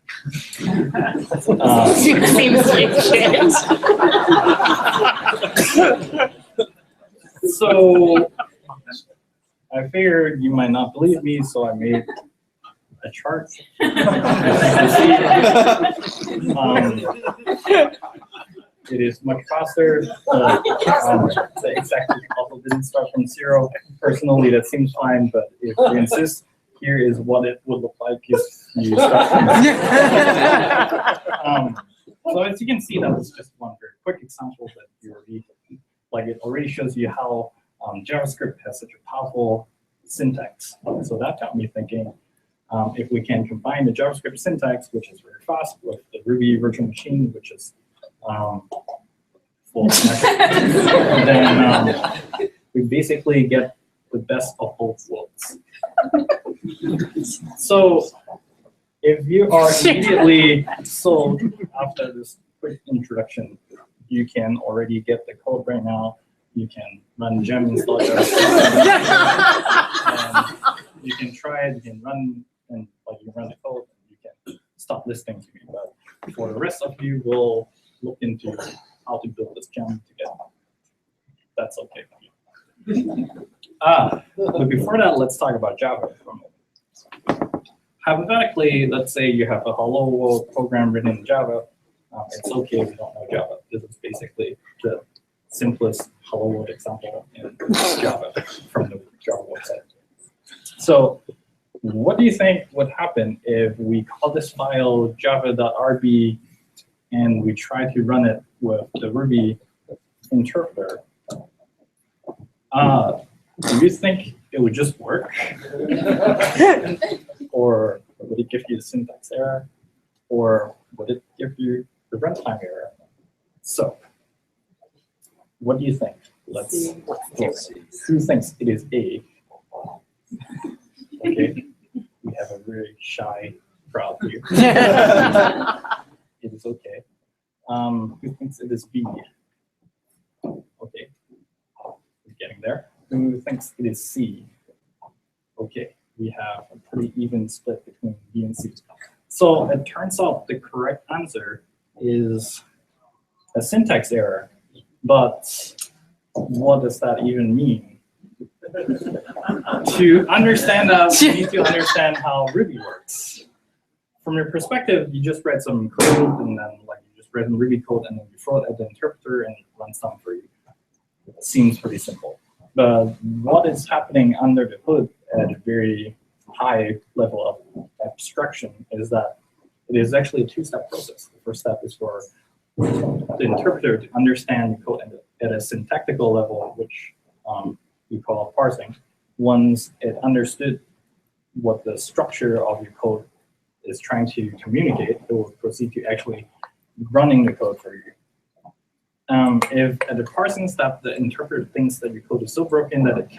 So I figured you might not believe me, so I made a chart. It is much faster. The exact also didn't start from 0. Personally, that seems fine, but if you insist, here is what it would look like if you start from 0. So as you can see, that was just one very quick example that you already, like it already shows you how JavaScript has such a powerful syntax. So that got me thinking, if we can combine the JavaScript syntax, which is very fast, with the Ruby virtual machine, which is full then we basically get the best of both worlds. So if you are immediately sold after this quick introduction, you can already get the code right now. You can run gem installer. And you can try it, you can run, and like you run the code, and you can stop listening to me. But for the rest of you, we'll look into how to build this gem together. That's okay for you. But before that, let's talk about Java for a moment. Hypothetically, let's say you have a hello world program written in Java. It's okay if you don't know Java. This is basically the simplest hello world example in Java from the Java website. So what do you think would happen if we call this file java.rb and we try to run it with the Ruby interpreter? Do you think it would just work? Or would it give you a syntax error? Or would it give you the runtime error? So, what do you think? Let's see. Who thinks it is A? Okay, we have a very shy crowd here. It is okay. Who thinks it is B? Okay, we're getting there. Who thinks it is C? Okay, we have a pretty even split between B and C. So it turns out the correct answer is a syntax error. But what does that even mean? To understand that, we need to understand how Ruby works. From your perspective, you just read some code, and then like you just read some Ruby code, and then you throw it at the interpreter, and it runs some for you. It seems pretty simple. But what is happening under the hood at a very high level of abstraction is that it is actually a two-step process. The first step is for the interpreter to understand the code at a syntactical level, which we call parsing. Once it understood what the structure of your code is trying to communicate, it will proceed to actually running the code for you. If at the parsing step, the interpreter thinks that your code is so broken that it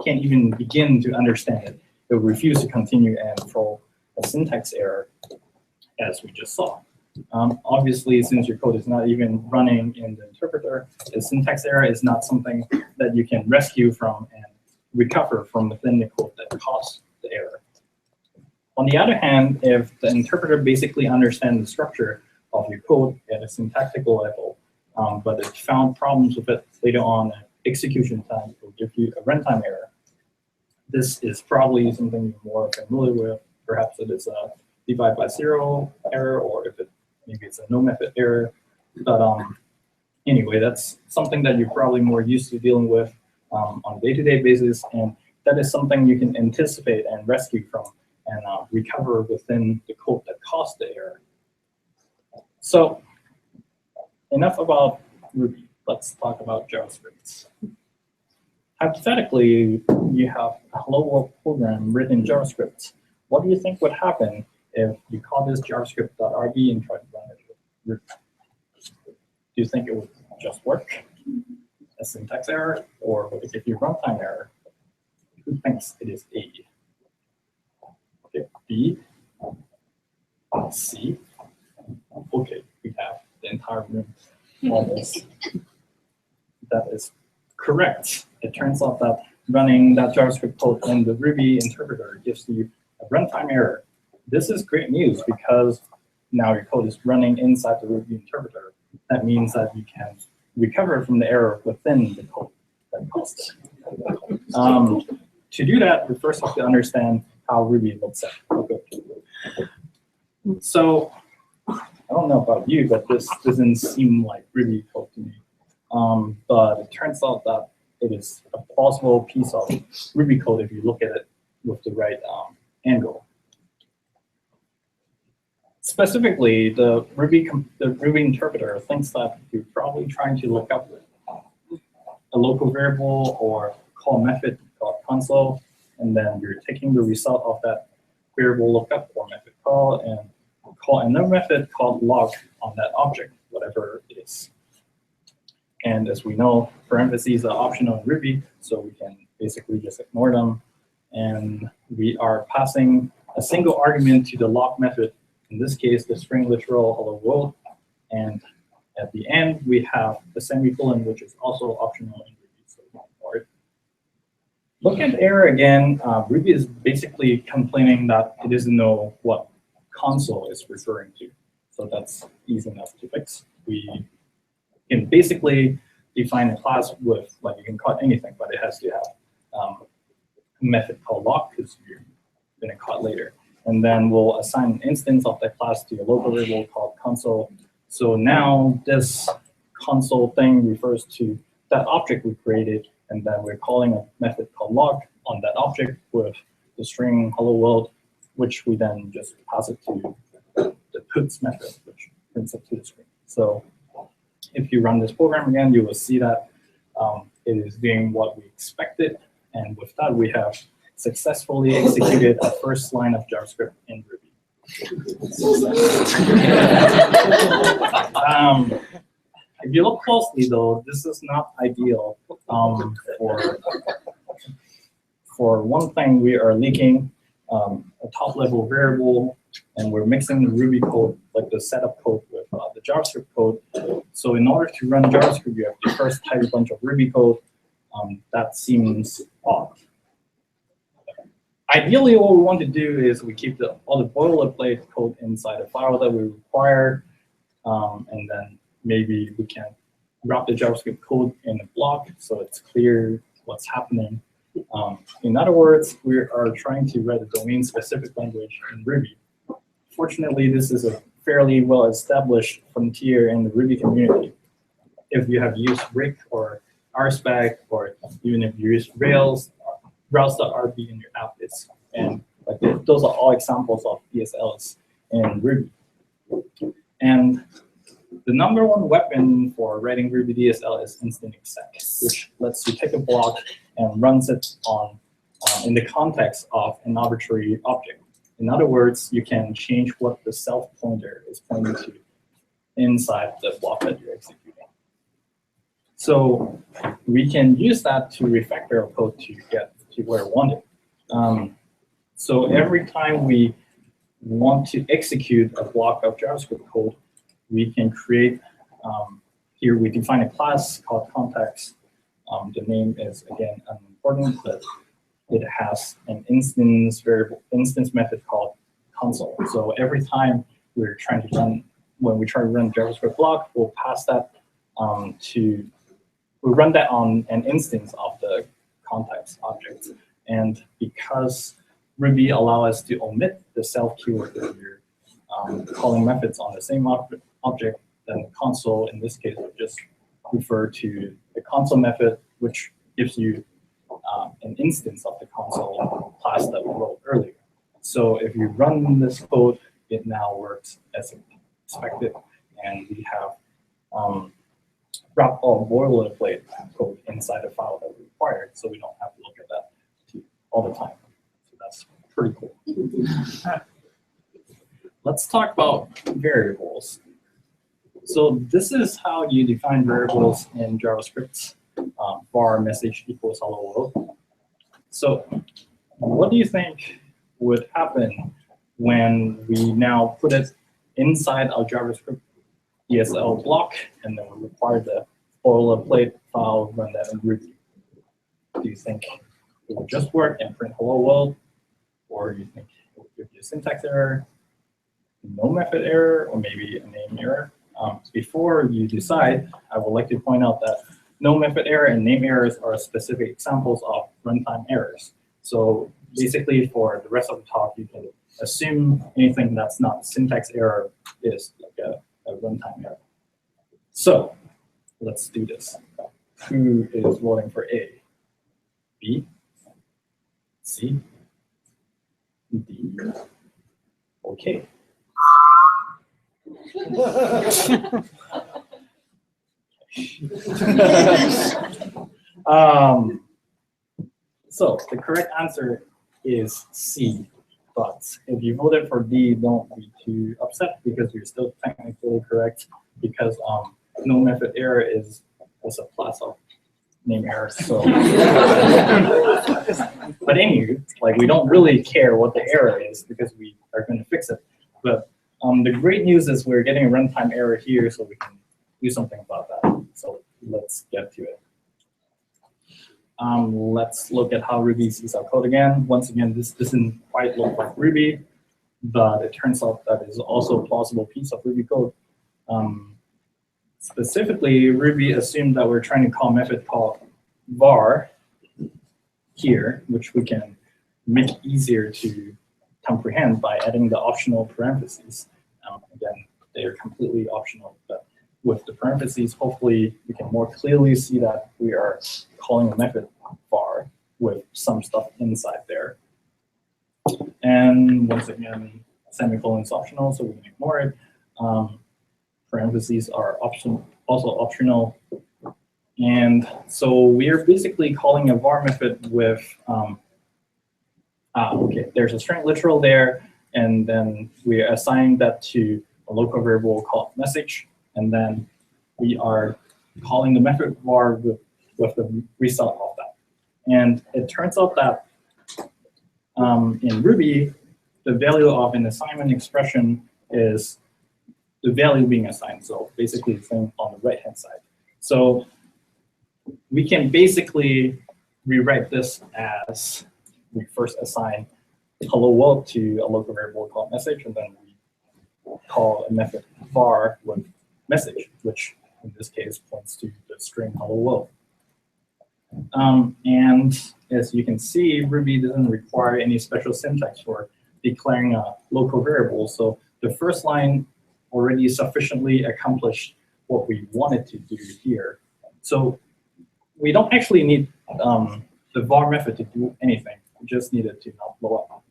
can't even begin to understand it, it will refuse to continue and throw a syntax error, as we just saw. Obviously, since your code is not even running in the interpreter, the syntax error is not something that you can rescue from and recover from within the code that caused the error. On the other hand, if the interpreter basically understands the structure of your code at a syntactical level, but it found problems with it later on at execution time, it will give you a runtime error. This is probably something you're more familiar with. Perhaps it is a divide by zero error, or if maybe it's a no method error. But anyway, that's something that you're probably more used to dealing with on a day-to-day basis, and that is something you can anticipate and rescue from and recover within the code that caused the error. So enough about Ruby. Let's talk about JavaScript. Hypothetically, you have a hello world program written in JavaScript. What do you think would happen if you call this javascript.rb and try to run it with Ruby? Do you think it would just work? A syntax error, or would it give you runtime error? Who thinks it is A? Okay, B, C. Okay, we have the entire room almost. That is correct. It turns out that running that JavaScript code in the Ruby interpreter gives you a runtime error. This is great news because now your code is running inside the Ruby interpreter. That means that you can recover from the error within the code that caused it. To do that, we first have to understand how Ruby looks at code. So I don't know about you, but this doesn't seem like Ruby code to me. But it turns out that it is a plausible piece of Ruby code if you look at it with the right angle. Specifically, the Ruby interpreter thinks that you're probably trying to look up a local variable or call method called console, and then you're taking the result of that variable lookup or method call and call another method called log on that object, whatever it is. And as we know, parentheses are optional in Ruby, so we can basically just ignore them. And we are passing a single argument to the log method, in this case, the string literal hello world. And at the end, we have the semicolon, which is also optional in Ruby, so don't ignore it. Look at error again. Ruby is basically complaining that it doesn't know what console is referring to. So that's easy enough to fix. We can basically define a class with, like, you can call it anything, but it has to have a method called log, because you're going to call it later. And then we'll assign an instance of that class to a local variable called console. So now this console thing refers to that object we created, and then we're calling a method called log on that object with the string hello world, which we then just pass it to the puts method, which prints it to the screen. So if you run this program again, you will see that it is doing what we expected. And with that, we have successfully executed our first line of JavaScript in Ruby. If you look closely, though, this is not ideal. For one thing, we are leaking a top-level variable, and we're mixing the Ruby code, like the setup code, with the JavaScript code. So in order to run JavaScript, you have to first type a bunch of Ruby code. That seems odd. Ideally, what we want to do is we keep all the boilerplate code inside a file that we require, and then maybe we can wrap the JavaScript code in a block so it's clear what's happening. In other words, we are trying to write a domain-specific language in Ruby. Fortunately, this is a fairly well-established frontier in the Ruby community. If you have used Rick or RSpec, or even if you use Rails, Rails.rb in your app, and like those are all examples of DSLs in Ruby. And the #1 weapon for writing Ruby DSL is instant exec, which lets you take a block and runs it on in the context of an arbitrary object. In other words, you can change what the self pointer is pointing to inside the block that you're executing. So we can use that to refactor our code to get to where we want it. So every time we want to execute a block of JavaScript code, we can create, here we define a class called context. The name is, again, unimportant, but it has an instance method called console. So every time we're trying to run, when we try to run JavaScript block, we'll pass that we'll run that on an instance of the context object. And because Ruby allows us to omit the self keyword when you're calling methods on the same object, then the console in this case would just refer to the console method, which gives you an instance of the console class that we wrote earlier. So if you run this code, it now works as expected, and we have wrap all boilerplate code inside the file that we required, so we don't have to look at that all the time. So that's pretty cool. Let's talk about variables. So this is how you define variables in JavaScript. Var message equals hello world. So what do you think would happen when we now put it inside our JavaScript ESL block and then we require the boilerplate file, run that in Ruby? Do you think it would just work and print hello world? Or do you think it would give you a syntax error, no method error, or maybe a name error? Before you decide, I would like to point out that no method error and name errors are specific examples of runtime errors. So basically for the rest of the talk, you can assume anything that's not syntax error is like a runtime error. So let's do this. Who is voting for A? B? C? D? Okay. So the correct answer is C. But if you voted for D, don't be too upset because you're still technically correct, because no method error is also a class of name error. So, but anyway, like we don't really care what the error is because we are going to fix it. But the great news is we're getting a runtime error here, so we can do something about that. So let's get to it. Let's look at how Ruby sees our code again. Once again, this doesn't quite look like Ruby, but it turns out that is also a plausible piece of Ruby code. Specifically, Ruby assumed that we're trying to call a method called var here, which we can make easier to comprehend by adding the optional parentheses. Again, they are completely optional, but with the parentheses, hopefully we can more clearly see that we are calling a method var with some stuff inside there. And once again, semicolon is optional, so we can ignore it. Parentheses are also optional. And so we are basically calling a var method with, okay, there's a string literal there, and then we assign that to a local variable called message, and then we are calling the method var with the result of that. And it turns out that in Ruby, the value of an assignment expression is the value being assigned. So basically the thing on the right-hand side. So we can basically rewrite this as we first assign hello world to a local variable called message, and then we call a method var with message, which in this case points to the string hello world. And as you can see, Ruby doesn't require any special syntax for declaring a local variable. So the first line already sufficiently accomplished what we wanted to do here. So we don't actually need the var method to do anything. We just need it to not blow up.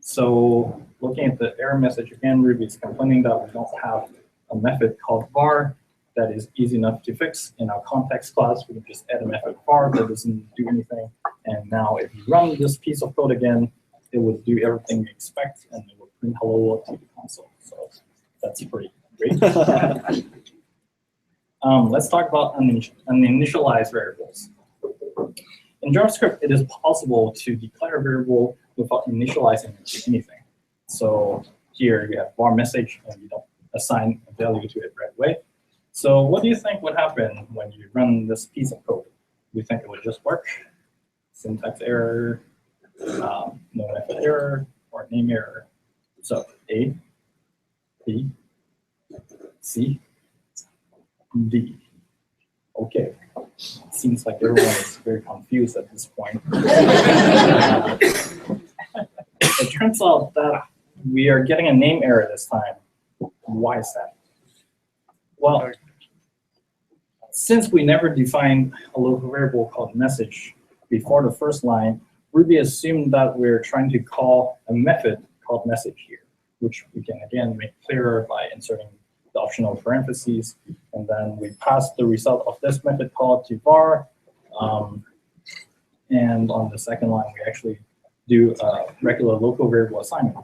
So looking at the error message again, Ruby is complaining that we don't have a method called var that is easy enough to fix. In our context class, we can just add a method var that doesn't do anything. And now if you run this piece of code again, it would do everything you expect, and it would print hello world to the console. So that's pretty great. Let's talk about uninitialized variables. In JavaScript, it is possible to declare a variable without initializing it to anything. So here you have var message, and you don't assign a value to it right away. So what do you think would happen when you run this piece of code? Do you think it would just work? Syntax error, no method error, or name error? So A, B, C, D. Okay. It seems like everyone is very confused at this point. It turns out that we are getting a name error this time. Why is that? Well, since we never defined a local variable called message before the first line, Ruby assumed that we're trying to call a method called message here, which we can again make clearer by inserting the optional parentheses, and then we pass the result of this method call to var, and on the second line we actually do a regular local variable assignment.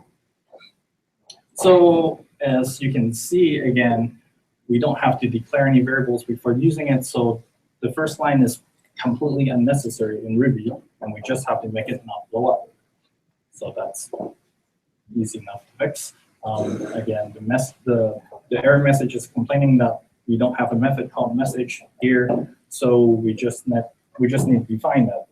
So as you can see, again, we don't have to declare any variables before using it, so the first line is completely unnecessary in Ruby, and we just have to make it not blow up. So that's easy enough to fix. Again, the error message is complaining that we don't have a method called message here, so we just need to define that.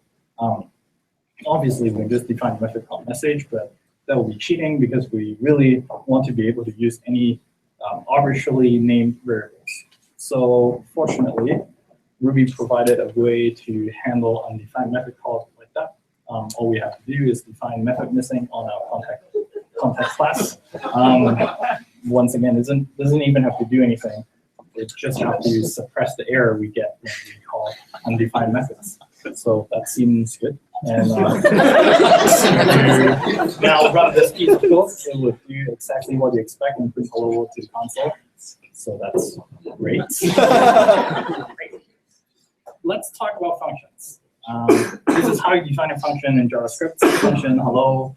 Obviously, we just define a method called message, but that will be cheating because we really want to be able to use any arbitrarily named variables. So fortunately, Ruby provided a way to handle undefined method calls like that. All we have to do is define method missing on our context class. Once again, doesn't even have to do anything. It just have to suppress the error we get when we call undefined methods. So that seems good. And now run this piece of code, it would do exactly what you expect and print hello world to the console. So that's great. Let's talk about functions. This is how you define a function in JavaScript. Function hello,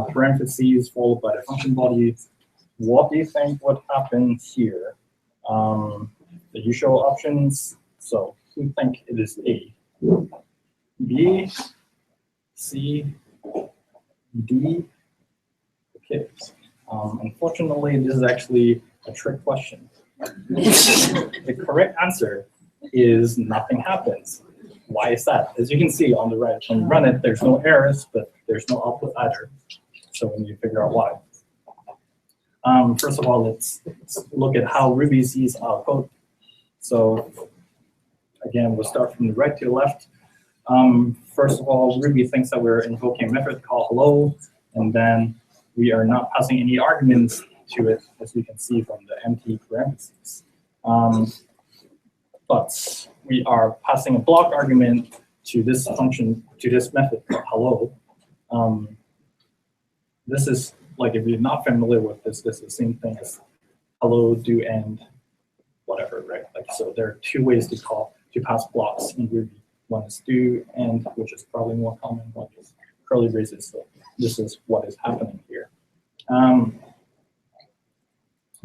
parentheses followed by the function body. What do you think would happen here? The usual options. So we think it is A, B, C, D. Okay. Unfortunately, this is actually a trick question. The correct answer is nothing happens. Why is that? As you can see on the right, when you run it, there's no errors, but there's no output either. So we need to figure out why. First of all, let's look at how Ruby sees our code. So again, we'll start from the right to the left. First of all, Ruby thinks that we're invoking a method called hello, and then we are not passing any arguments to it, as you can see from the empty parentheses. But we are passing a block argument to this function, to this method called hello. This is, like, if you're not familiar with this is the same thing as hello, do, end, whatever, right? Like, so there are two ways to pass blocks in Ruby. One is do, end, which is probably more common. One is curly braces. So this is what is happening here.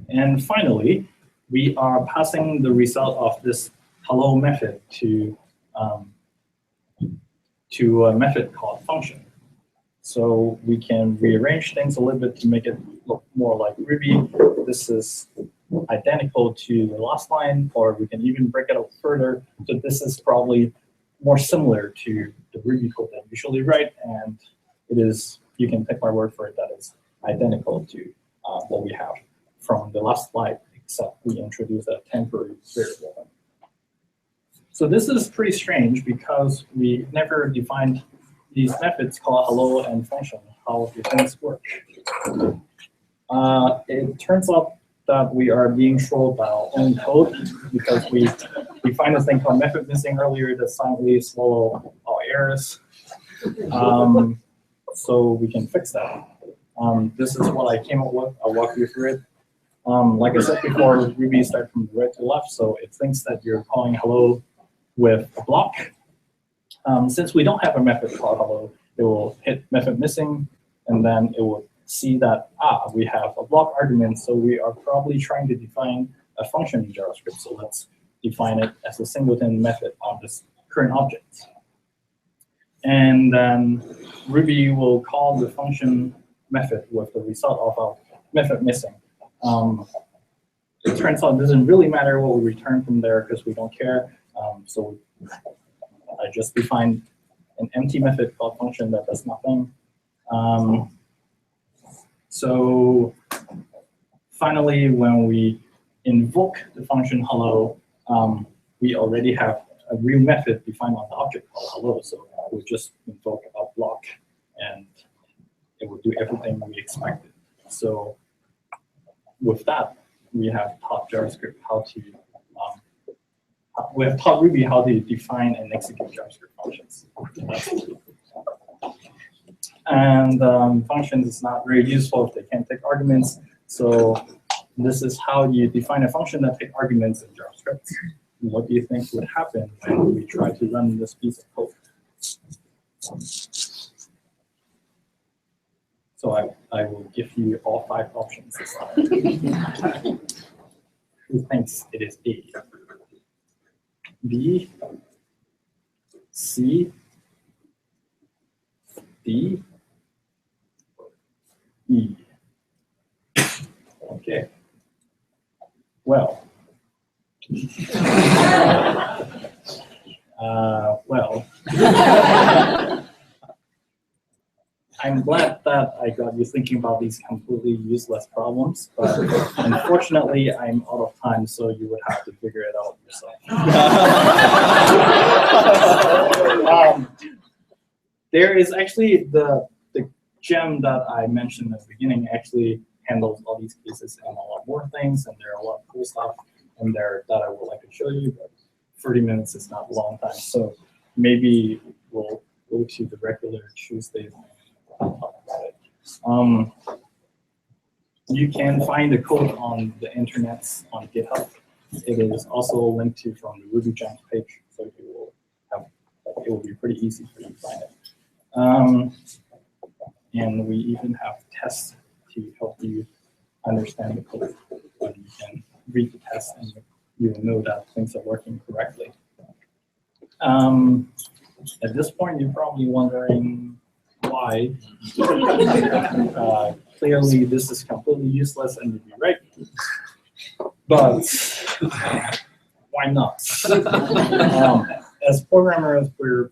And finally, we are passing the result of this hello method to a method called function. So we can rearrange things a little bit to make it look more like Ruby. This is identical to the last line, or we can even break it up further. So this is probably more similar to the Ruby code that I usually write, and it is, you can take my word for it, that is identical to what we have from the last slide, except we introduce a temporary variable. So this is pretty strange because we never defined these methods called hello and function. How do things work? It turns out that we are being trolled by our own code because we defined a thing called method missing earlier that silently swallow our errors. So we can fix that. This is what I came up with. I'll walk you through it. Like I said before, Ruby starts from the right to the left, so it thinks that you're calling hello with a block. Since we don't have a method called hello, it will hit method missing, and then it will see that, we have a block argument, so we are probably trying to define a function in JavaScript. So let's define it as a singleton method on this current object. And then Ruby will call the function method with the result of our method missing. It turns out it doesn't really matter what we return from there because we don't care. So I just defined an empty method called function that does nothing. So finally, when we invoke the function hello, we already have a real method defined on the object called hello. So we'll just invoke a block, and it will do everything we expected. So with that, we have taught JavaScript how to, we have taught Ruby how to define and execute JavaScript functions. And functions is not very useful if they can't take arguments. So this is how you define a function that takes arguments in JavaScript. What do you think would happen when we try to run this piece of code? So I will give you all 5 options this time. Who thinks it is A? B, C, D, E. Okay. Well. Well. I'm glad that I got you thinking about these completely useless problems, but unfortunately, I'm out of time, so you would have to figure it out yourself. There is actually the gem that I mentioned at the beginning actually handles all these cases and a lot more things, and there are a lot of cool stuff in there that I would like to show you, but 30 minutes is not a long time, so maybe we'll go to the regular Tuesday. Talk about it. You can find the code on the internet on GitHub. It is also linked to from the Ruby Gems page, so you will have, it will be pretty easy for you to find it. And we even have tests to help you understand the code. And you can read the test and you will know that things are working correctly. At this point, you're probably wondering why. Clearly, this is completely useless and you'd be right. But why not? As programmers, we're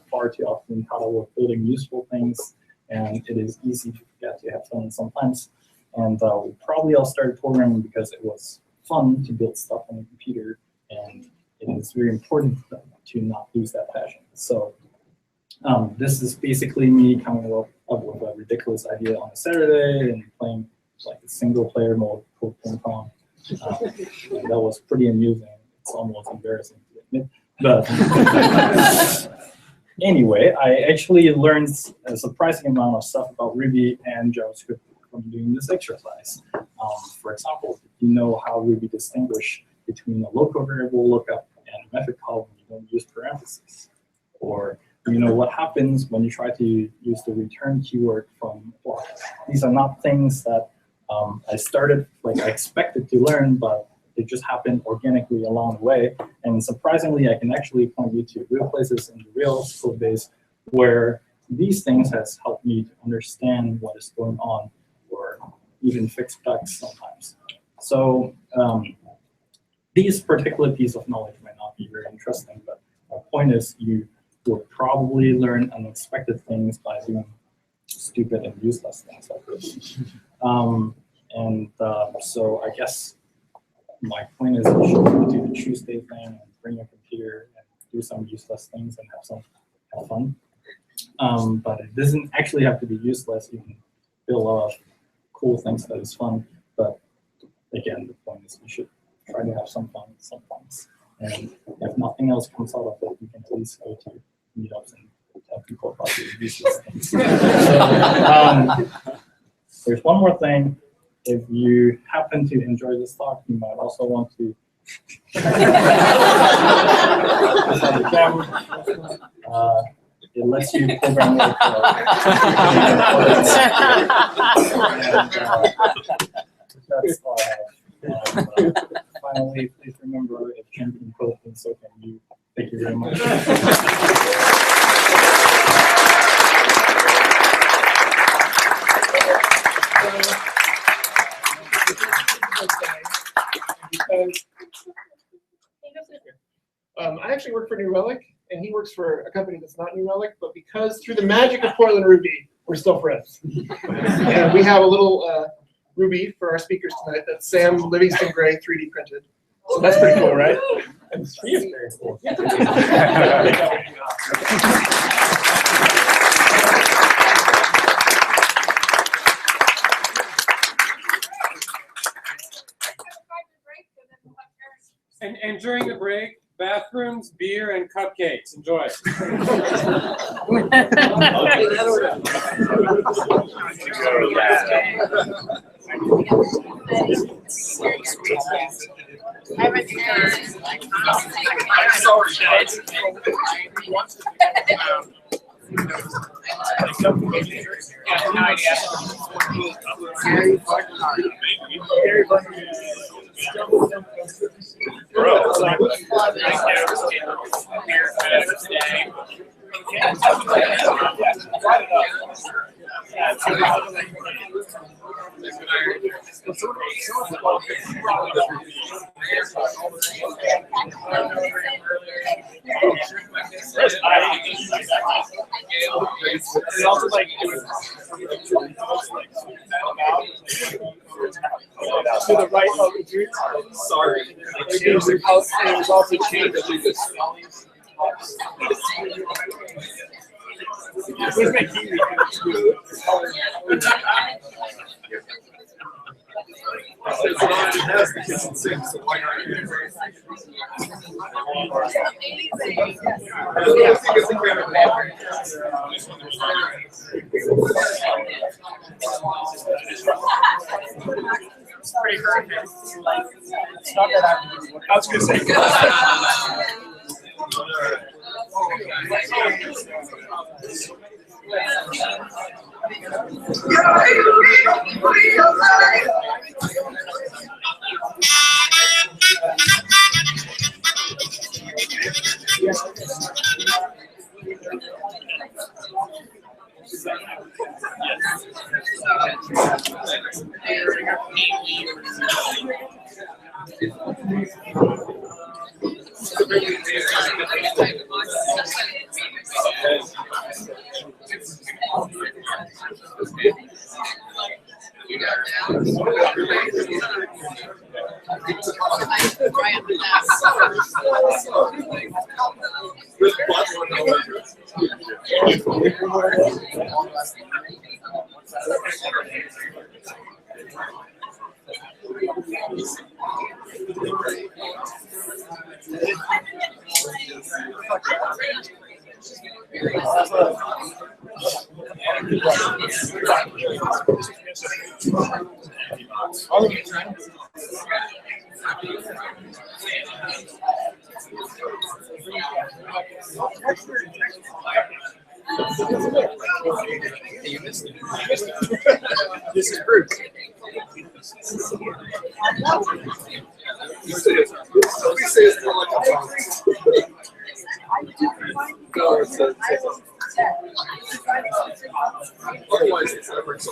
far too often taught about building useful things, and it is easy to forget to have fun sometimes. And we probably all started programming because it was fun to build stuff on a computer, and it is very important to not lose that passion. So this is basically me coming up with a ridiculous idea on a Saturday and playing like a single-player mode called ping pong. And that was pretty amusing. It's almost embarrassing to admit. But anyway, I actually learned a surprising amount of stuff about Ruby and JavaScript from doing this exercise. For example, you know how Ruby distinguishes between a local variable lookup and a method call when you don't use parentheses. Or you know what happens when you try to use the return keyword from block. These are not things that I expected to learn, but it just happened organically along the way. And surprisingly, I can actually point you to real places in the Rails code base where these things has helped me to understand what is going on or even fix bugs sometimes. So these particular piece of knowledge might not be very interesting, but my point is you will probably learn unexpected things by doing stupid and useless things like this. So I guess my point is you should do the Tuesday thing and bring your computer and do some useless things and have fun. But it doesn't actually have to be useless. You can build a lot of cool things that is fun. But again, the point is you should try to have some fun sometimes. And if nothing else comes out of it, you can at least go to meetups and tell people about the useless things. So, there's one more thing. If you happen to enjoy this talk, you might also want to it lets you program more that's all I have. Finally, please remember, if Ken can code, then so can you. Thank you very much. I actually work for New Relic, and he works for a company that's not New Relic, but because through the magic of Portland Ruby, we're still friends. And we have a little Ruby for our speakers tonight that's Sam Livingston Gray 3D printed. So that's pretty cool, right? He is very cool. And during the break, bathrooms, beer, and cupcakes. Enjoy. To the right of the dude. Sorry. It was also changed. Pretty perfect. It's not that I was gonna say. This is Bruce. We say it's more like a otherwise it's never so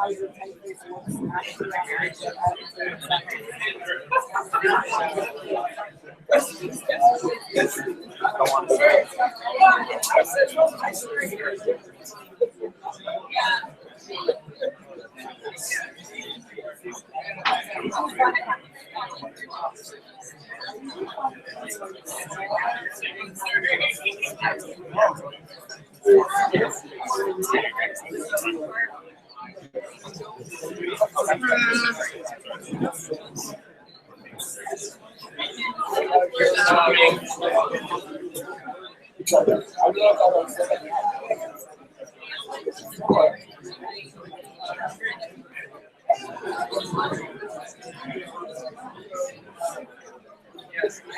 I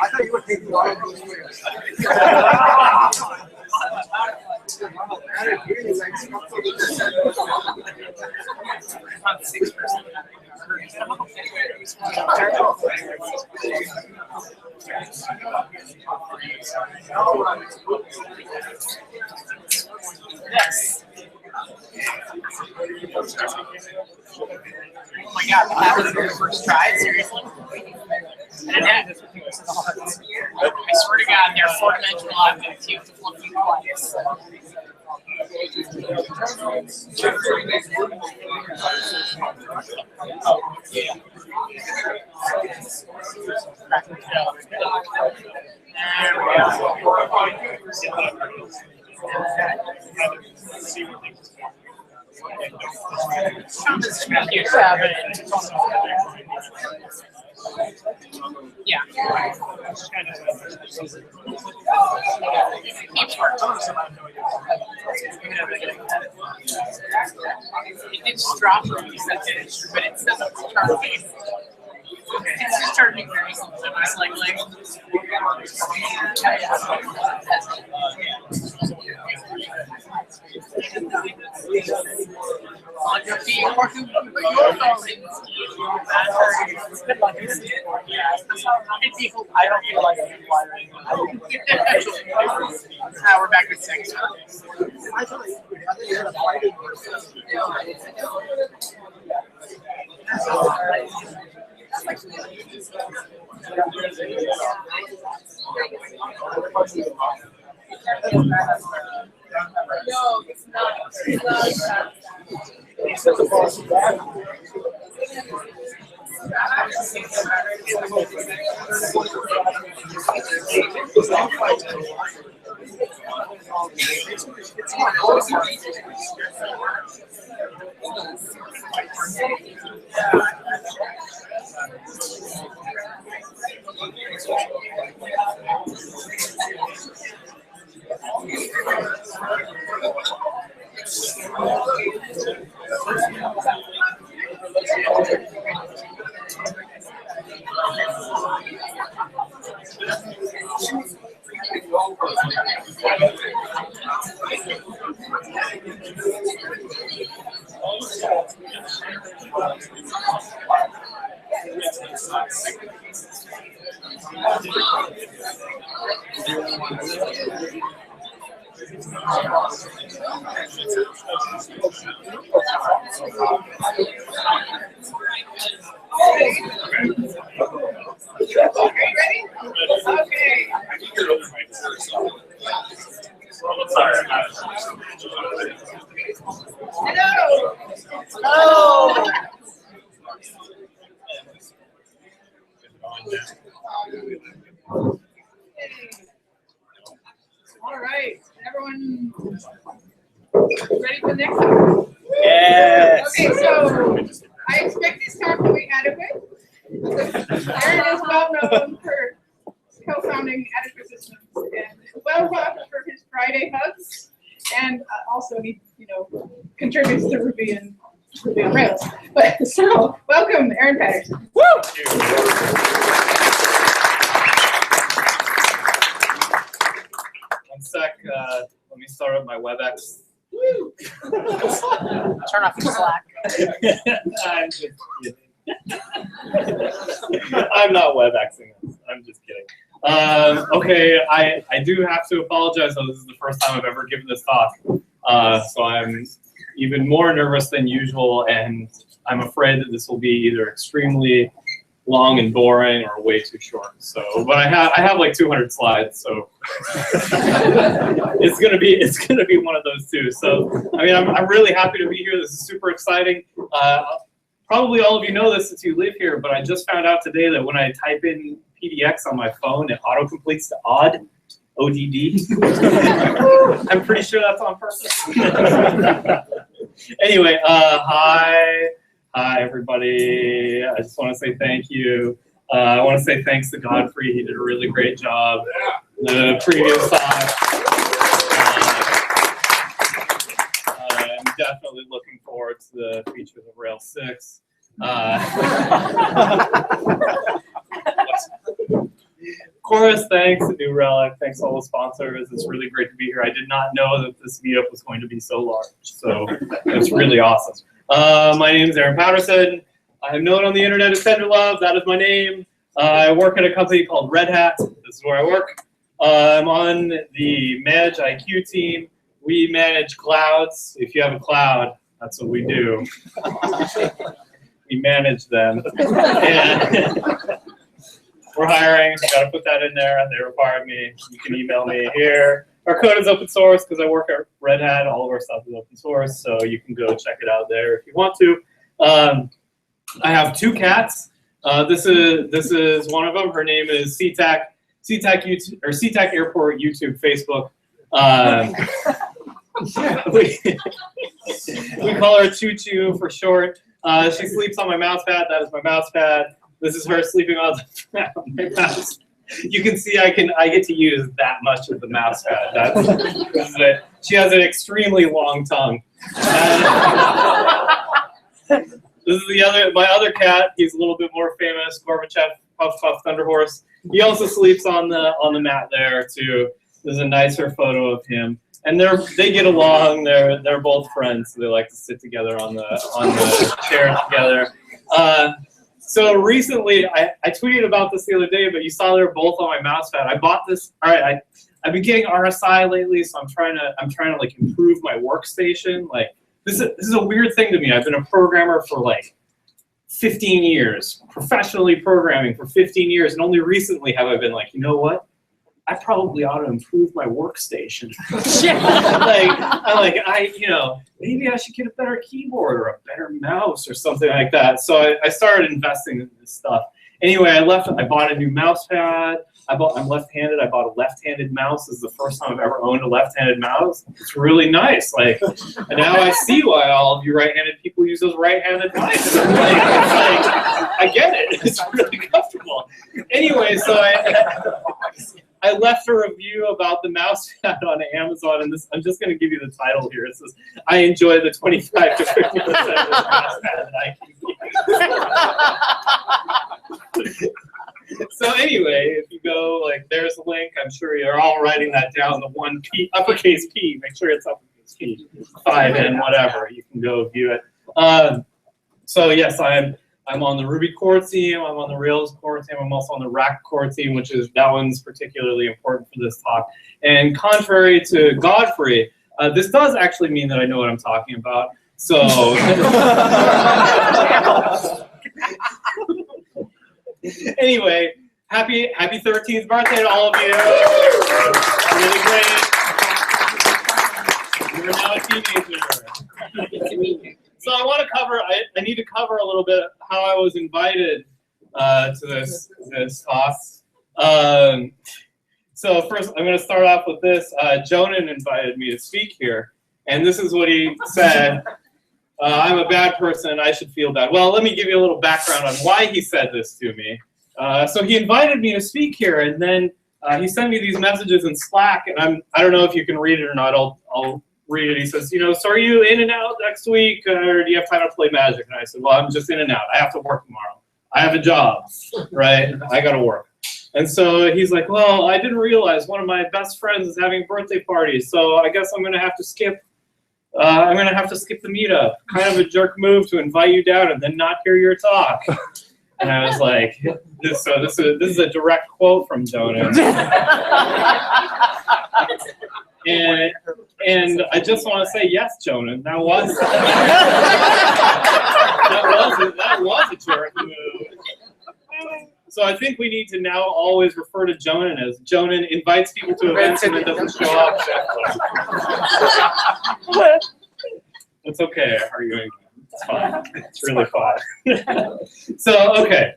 thought you would take the water. Yes. Oh my god, that was your first try? Seriously? I swear to God, they're 4-dimensional objects. You have to flip them twice. Yeah. Yeah. It did drop from you, but it's not charging. It's just charging very slow. It's like on your feet, or to your phone. I don't feel like I'm wiring. Now we're back with sex. No, it's not. It's not. All right, everyone ready for the next one? Yes. Okay, so I expect this talk to be adequate. Aaron is well known for co-founding Adequate Systems and well known for his Friday hugs, and also he, contributes to Ruby on Rails. But so, welcome, Aaron Patterson. Woo! One sec, let me start up my WebEx. Woo! Turn off your Slack. I'm just kidding. I'm not WebExing this. I'm just kidding. Okay, I do have to apologize though. This is the first time I've ever given this talk. So I'm even more nervous than usual, and I'm afraid that this will be either extremely long and boring or way too short. So, but I have like 200 slides, so it's gonna be one of those two. So, I mean, I'm really happy to be here. This is super exciting. Probably all of you know this since you live here, but I just found out today that when I type in PDX on my phone, it autocompletes to ODD. I'm pretty sure that's on purpose. Anyway, hi everybody. I just want to say thank you. I want to say thanks to Godfrey. He did a really great job. The previous talk. I'm definitely looking forward to the features of Rails 6. Chorus, thanks to New Relic, thanks to all the sponsors. It's really great to be here. I did not know that this meetup was going to be so large, so it's really awesome. My name is Aaron Patterson. I'm known on the internet as Tenderlove. That is my name. I work at a company called Red Hat. This is where I work. I'm on the Manage IQ team. We manage clouds. If you have a cloud, that's what we do. We manage them. And we're hiring. I got to put that in there. They required me. You can email me here. Our code is open source because I work at Red Hat. All of our stuff is open source, so you can go check it out there if you want to. I have 2 cats. This is one of them. Her name is SeaTac YouTube, or SeaTac Airport YouTube Facebook. We call her Choo Choo for short. She sleeps on my mouse pad. That is my mouse pad. This is her sleeping on my mouse. You can see I get to use that much of the mouse pad. This is it. She has an extremely long tongue. This is my other cat. He's a little bit more famous, Gorbachev, Puff Puff Thunderhorse. He also sleeps on the mat there too. There's a nicer photo of him, and they get along. They're both friends, so they like to sit together on the chair together. So recently, I tweeted about this the other day, but you saw they were both on my mouse pad. I bought this. All right, I've been getting RSI lately, so I'm trying to like improve my workstation. Like this is a weird thing to me. I've been a programmer for like 15 years, professionally programming for 15 years, and only recently have I been like, you know what? I probably ought to improve my workstation. Maybe I should get a better keyboard or a better mouse or something like that. So I started investing in this stuff. Anyway, I bought a new mouse pad. I'm left-handed. I bought a left-handed mouse. This is the first time I've ever owned a left-handed mouse. It's really nice. And now I see why all of you right-handed people use those right-handed mice. I get it. It's really comfortable. Anyway, so I left a review about the mouse pad on Amazon, and I'm just going to give you the title here. It says, I enjoy the 25 to 50% of this mouse pad that I can use. So anyway, if you go, there's a link. I'm sure you're all writing that down, the 1 P, uppercase P. Make sure it's uppercase P, 5N, whatever. You can go view it. So yes, I'm on the Ruby core team, I'm on the Rails core team, I'm also on the Rack core team, that one's particularly important for this talk. And contrary to Godfrey, this does actually mean that I know what I'm talking about. So, anyway, happy 13th birthday to all of you. Really great. You're now a teenager. So I want to cover. I need to cover a little bit how I was invited to this talk. So first, I'm going to start off with this. Jonan invited me to speak here, and this is what he said. I'm a bad person. I should feel bad. Well, let me give you a little background on why he said this to me. So he invited me to speak here, and then he sent me these messages in Slack, and I don't know if you can read it or not. I'll read it. He says, so are you in and out next week, or do you have time to play Magic? And I said, well, I'm just in and out. I have to work tomorrow. I have a job, right? I got to work. And so he's like, well, I didn't realize one of my best friends is having a birthday party, so I guess I'm going to have to skip. I'm going to have to skip the meetup. Kind of a jerk move to invite you down and then not hear your talk. And I was like, this is a direct quote from Jonas. And I just want to say yes, Jonan. That was that was a jerk move. So I think we need to now always refer to Jonan as Jonan invites people to events and then doesn't show up. It's okay. Arguing. It's fine. It's really fine. So okay,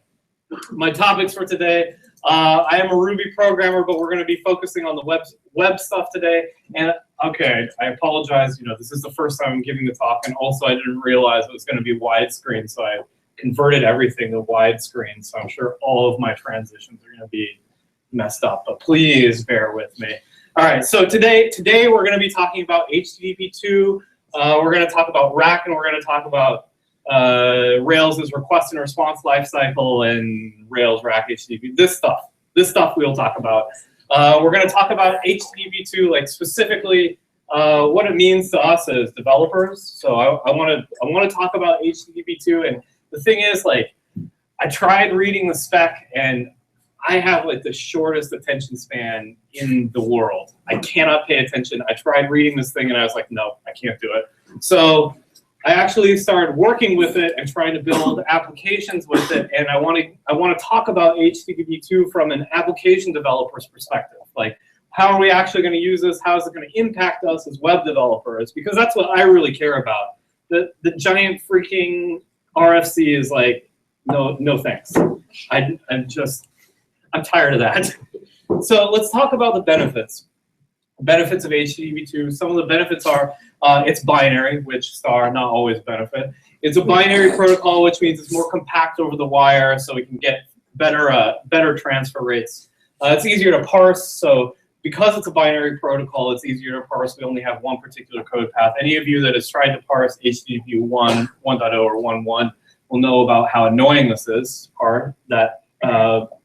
my topics for today. I am a Ruby programmer, but we're going to be focusing on the web stuff today. And okay, I apologize. You know, this is the first time I'm giving the talk, and also I didn't realize it was going to be widescreen, so I converted everything to widescreen. So I'm sure all of my transitions are going to be messed up, but please bear with me. All right, so today we're going to be talking about HTTP2. We're going to talk about rack, and we're going to talk about Rails' request and response lifecycle and Rails rack HTTP. This stuff we'll talk about. We're going to talk about HTTP2, like specifically what it means to us as developers. So I want to talk about HTTP2, and the thing is, like, I tried reading the spec, and I have like the shortest attention span in the world. I cannot pay attention. I tried reading this thing, and I was like, no, I can't do it. So I actually started working with it and trying to build applications with it, and I want to talk about HTTP2 from an application developer's perspective. Like, how are we actually going to use this? How is it going to impact us as web developers? Because that's what I really care about. The giant freaking RFC is like, no thanks. I'm tired of that. So let's talk about the benefits. Benefits of HTTP2. Some of the benefits are it's binary, which not always benefit. It's a binary protocol, which means it's more compact over the wire, so we can get better transfer rates. It's easier to parse, so because it's a binary protocol, it's easier to parse. We only have one particular code path. Any of you that has tried to parse HTTP 1.0 or 1.1 will know about how annoying this is, that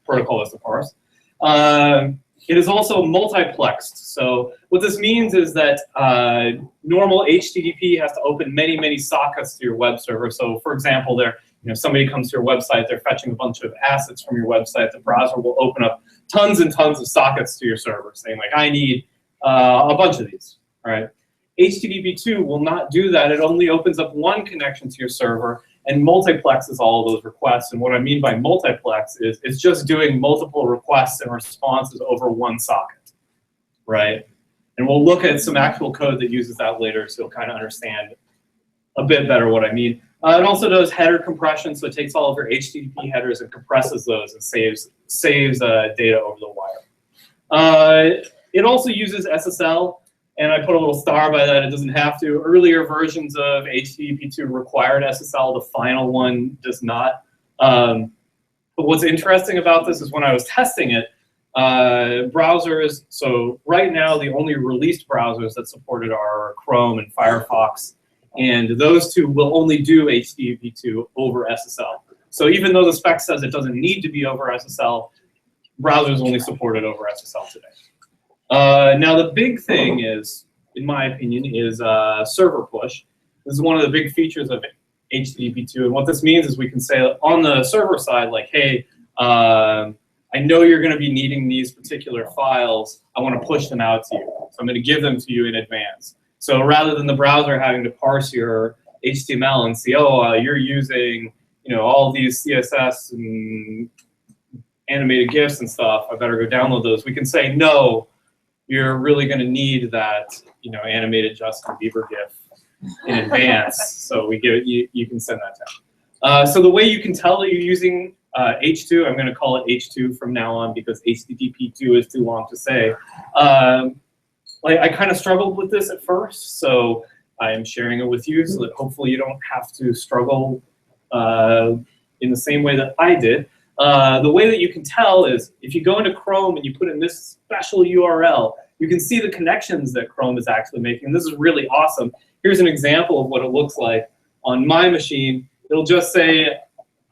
protocol is to parse. It is also multiplexed. So what this means is that normal HTTP has to open many sockets to your web server. So for example, somebody comes to your website, they're fetching a bunch of assets from your website. The browser will open up tons and tons of sockets to your server, saying like, I need a bunch of these. All right. HTTP2 will not do that. It only opens up one connection to your server and multiplexes all of those requests. And what I mean by multiplex is it's just doing multiple requests and responses over one socket, right? And we'll look at some actual code that uses that later, so you'll kind of understand a bit better what I mean. It also does header compression, so it takes all of your HTTP headers and compresses those and saves data over the wire. It also uses SSL. And I put a little star by that. It doesn't have to. Earlier versions of HTTP2 required SSL. The final one does not. But what's interesting about this is when I was testing it, browsers, so right now the only released browsers that supported are Chrome and Firefox. And those two will only do HTTP2 over SSL. So even though the spec says it doesn't need to be over SSL, browsers only support it over SSL today. Now the big thing is, in my opinion, is server push. This is one of the big features of HTTP2, and what this means is we can say on the server side, like, hey, I know you're going to be needing these particular files. I want to push them out to you, so I'm going to give them to you in advance. So rather than the browser having to parse your HTML and see, oh, you're using all these CSS and animated GIFs and stuff, I better go download those. We can say no. You're really going to need that, animated Justin Bieber GIF in advance. So we give it, you can send that down. So the way you can tell that you're using H2, I'm going to call it H2 from now on because HTTP2 is too long to say. I kind of struggled with this at first, so I am sharing it with you so that hopefully you don't have to struggle in the same way that I did. The way that you can tell is if you go into Chrome and you put in this special URL, you can see the connections that Chrome is actually making. This is really awesome. Here's an example of what it looks like on my machine. It'll just say,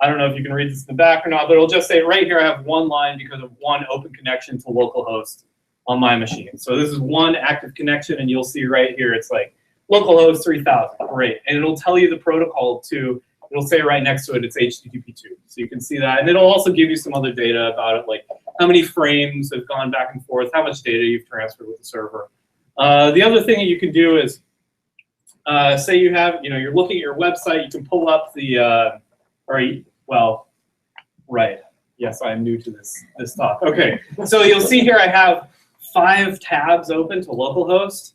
I don't know if you can read this in the back or not, but it'll just say right here I have one line because of one open connection to localhost on my machine. So this is one active connection, and you'll see right here it's like localhost 3000. Great. And it'll tell you the protocol too. It'll say right next to it, it's HTTP2. So you can see that. And it'll also give you some other data about it, like how many frames have gone back and forth, how much data you've transferred with the server. The other thing that you can do is, say you have, you're looking at your website, you can pull up the, right. Yes, I'm new to this talk. Okay, so you'll see here I have 5 tabs open to localhost.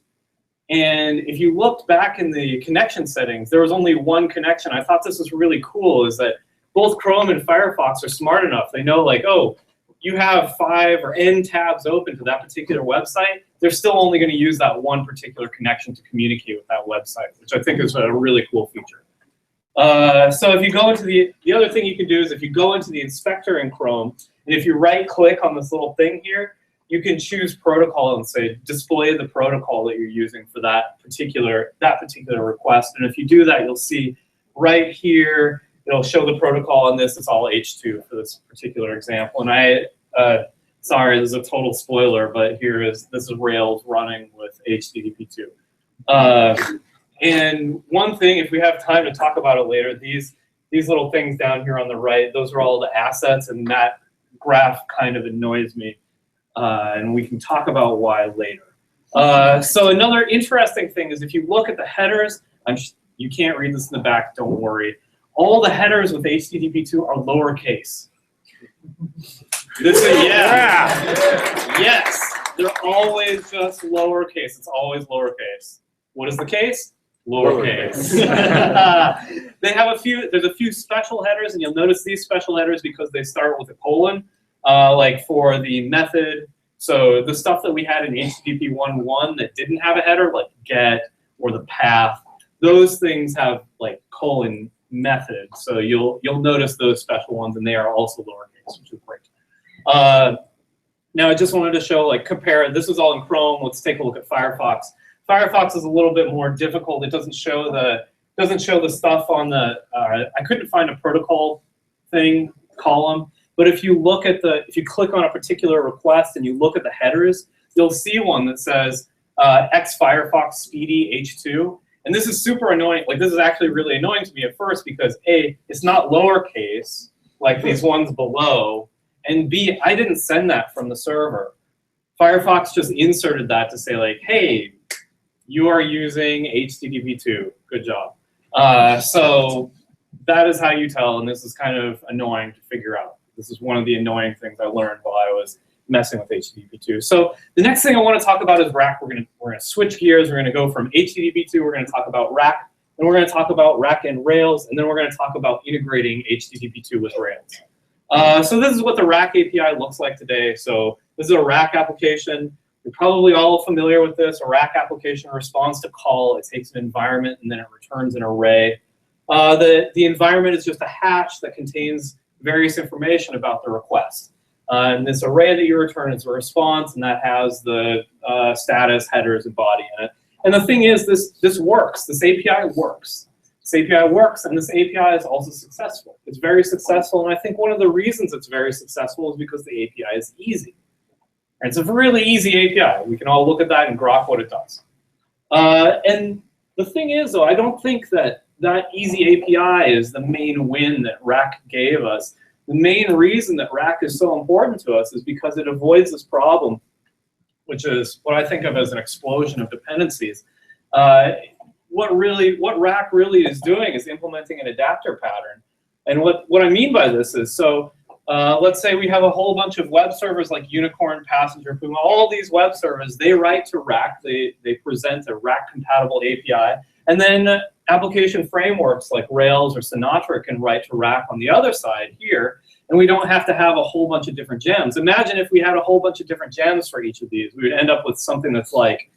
And if you looked back in the connection settings, there was only one connection. I thought this was really cool, is that both Chrome and Firefox are smart enough. They know, like, oh, you have 5 or N tabs open to that particular website. They're still only going to use that one particular connection to communicate with that website, which I think is a really cool feature. So if you go into the other thing you can do is if you go into the inspector in Chrome, and if you right-click on this little thing here, you can choose protocol and say display the protocol that you're using for that particular request. And if you do that, you'll see right here it'll show the protocol, and this is all H2 for this particular example. And sorry, this is a total spoiler, but this is Rails running with HTTP2. And one thing, if we have time to talk about it later, these little things down here on the right, those are all the assets, and that graph kind of annoys me. And we can talk about why later. So another interesting thing is if you look at the headers, you can't read this in the back, don't worry. All the headers with HTTP2 are lowercase. Yes, they're always just lowercase. It's always lowercase. What is the case? Lowercase. They have there's a few special headers, and you'll notice these special headers because they start with a colon, like for the method. So the stuff that we had in HTTP 1.1 that didn't have a header, like get or the path, those things have like colon method. So you'll notice those special ones, and they are also lowercase, which is great. Now I just wanted to show, like, compare. This is all in Chrome. Let's take a look at Firefox. Firefox is a little bit more difficult. It doesn't show the stuff on the. I couldn't find a protocol column. But if you look at if you click on a particular request and you look at the headers, you'll see one that says X Firefox Speedy H2. And this is super annoying. Like, this is actually really annoying to me at first because A, it's not lowercase like these ones below, and B, I didn't send that from the server. Firefox just inserted that to say, like, hey, you are using HTTP2. Good job. So that is how you tell, and this is kind of annoying to figure out. This is one of the annoying things I learned while I was messing with HTTP2. So the next thing I want to talk about is rack. We're gonna switch gears. We're gonna go from HTTP2. We're gonna talk about rack, and we're gonna talk about rack and Rails, and then we're gonna talk about integrating HTTP2 with Rails. So this is what the rack API looks like today. So this is a rack application. You're probably all familiar with this. A rack application responds to call. It takes an environment and then it returns an array. The environment is just a hash that contains various information about the request. And this array that you return is a response, and that has the status, headers, and body in it. And the thing is, this works. This API works. This API works, and this API is also successful. It's very successful, and I think one of the reasons it's very successful is because the API is easy. And it's a really easy API. We can all look at that and grok what it does. And the thing is, though, I don't think that easy API is the main win that rack gave us. The main reason that rack is so important to us is because it avoids this problem, which is what I think of as an explosion of dependencies. What rack really is doing is implementing an adapter pattern. And what I mean by this is, so let's say we have a whole bunch of web servers like Unicorn, Passenger, Puma, all these web servers, they write to rack, they present a rack-compatible API, and then application frameworks like Rails or Sinatra can write to rack on the other side here, and we don't have to have a whole bunch of different gems. Imagine if we had a whole bunch of different gems for each of these. We would end up with something that's like,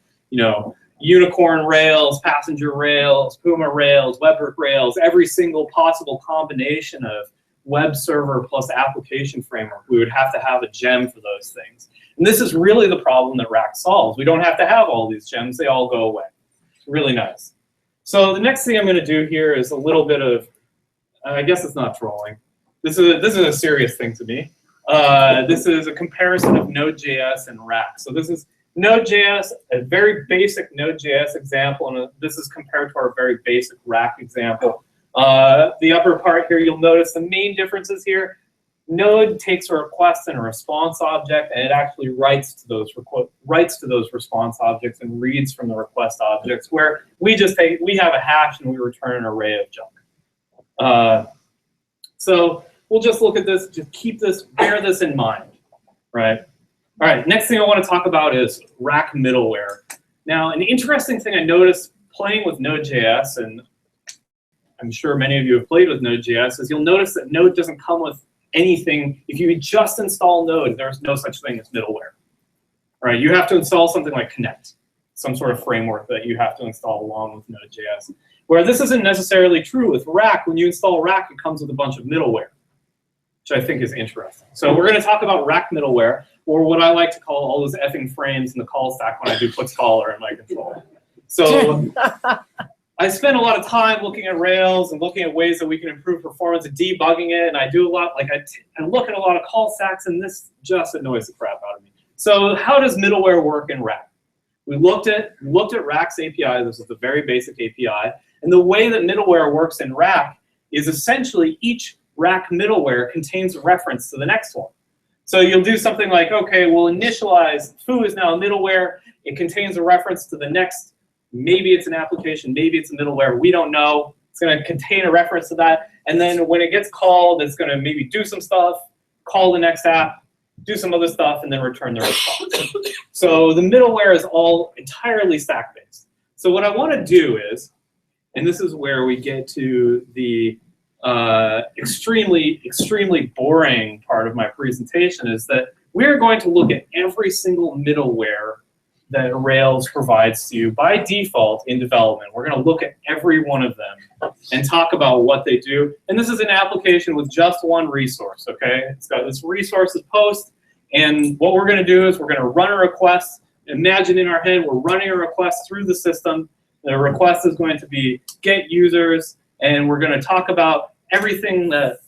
Unicorn Rails, Passenger Rails, Puma Rails, WebHook Rails, every single possible combination of web server plus application framework. We would have to have a gem for those things. And this is really the problem that rack solves. We don't have to have all these gems. They all go away. It's really nice. So the next thing I'm going to do here is a little bit of, I guess it's not trolling. This is a serious thing to me. This is a comparison of Node.js and rack. So this is Node.js, a very basic Node.js example, and this is compared to our very basic rack example. The upper part here, you'll notice the main differences here. Node takes a request and a response object, and it actually writes to those response objects and reads from the request objects. Where we have a hash and we return an array of junk. So we'll just look at this. Just bear this in mind, right? All right. Next thing I want to talk about is rack middleware. Now, an interesting thing I noticed playing with Node.js, and I'm sure many of you have played with Node.js, is you'll notice that Node doesn't come with anything. If you just install Node, there's no such thing as middleware. Right? You have to install something like Connect, some sort of framework that you have to install along with Node.js. Where this isn't necessarily true with Rack. When you install Rack, it comes with a bunch of middleware, which I think is interesting. So we're going to talk about Rack middleware, or what I like to call all those effing frames in the call stack when I do puts caller in my controller. So I spend a lot of time looking at Rails and looking at ways that we can improve performance and debugging it, and I do a lot, like I look at a lot of call stacks, and this just annoys the crap out of me. So how does middleware work in Rack? We looked at Rack's API. This is the very basic API, and the way that middleware works in Rack is essentially each Rack middleware contains a reference to the next one. So you'll do something like, okay, we'll initialize foo is now a middleware. It contains a reference to the next. Maybe it's an application, maybe it's a middleware, we don't know. It's going to contain a reference to that. And then when it gets called, it's going to maybe do some stuff, call the next app, do some other stuff, and then return the response. So the middleware is all entirely stack-based. So what I want to do is, and this is where we get to the extremely, extremely boring part of my presentation, is that we're going to look at every single middleware that Rails provides to you by default in development. We're going to look at every one of them and talk about what they do. And this is an application with just one resource, okay? It's got this resources post, and what we're going to do is we're going to run a request. Imagine in our head we're running a request through the system. The request is going to be get users, and we're going to talk about everything that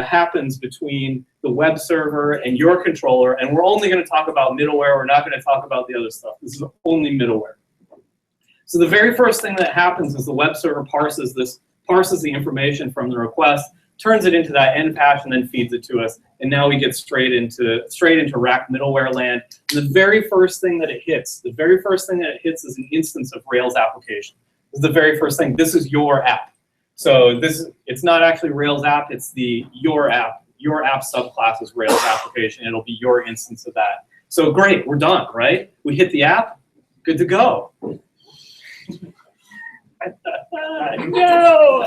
happens between the web server and your controller, and we're only going to talk about middleware. We're not going to talk about the other stuff. This is only middleware. So the very first thing that happens is the web server parses the information from the request, turns it into that end hash, and then feeds it to us. And now we get straight into Rack middleware land. And the very first thing that it hits, is an instance of Rails application. This is the very first thing. This is your app. So it's not actually Rails app. It's your app. Your app subclass is Rails application. It'll be your instance of that. So great, we're done, right? We hit the app, good to go. No!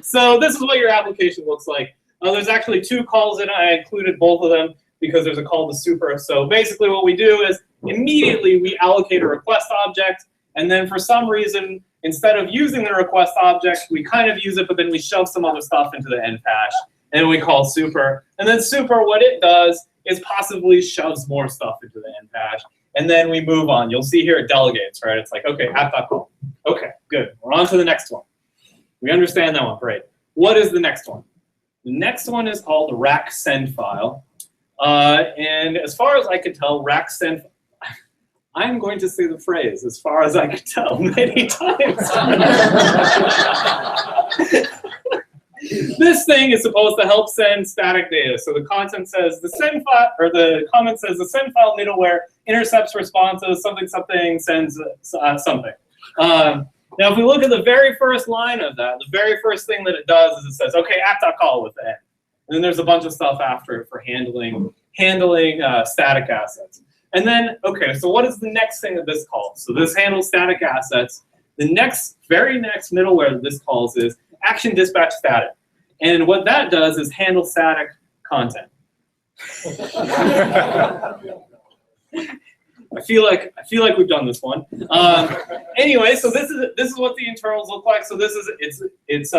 So this is what your application looks like. There's actually two calls in it. I included both of them because there's a call to super. So basically what we do is immediately we allocate a request object, and then for some reason, instead of using the request object, we kind of use it, but then we shove some other stuff into the end hash, and we call super. And then super, what it does is possibly shoves more stuff into the end hash, and then we move on. You'll see here it delegates, right? It's like, okay, app.call. Okay, good. We're on to the next one. We understand that one, great. What is the next one? The next one is called the rack send file. And as far as I could tell, rack send, I'm going to say the phrase, as far as I could tell, many times. This thing is supposed to help send static data. So the content says the send file, or the comment says the send file middleware intercepts responses, something, something, sends something. Now, if we look at the very first line of that, the very first thing that it does is it says, okay, app.call with the end. And then there's a bunch of stuff after it for handling static assets. And then, okay, so what is the next thing that this calls? So this handles static assets. The very next middleware that this calls is action dispatch static. And what that does is handle static content. I feel like we've done this one. Anyway, so this is what the internals look like. So it's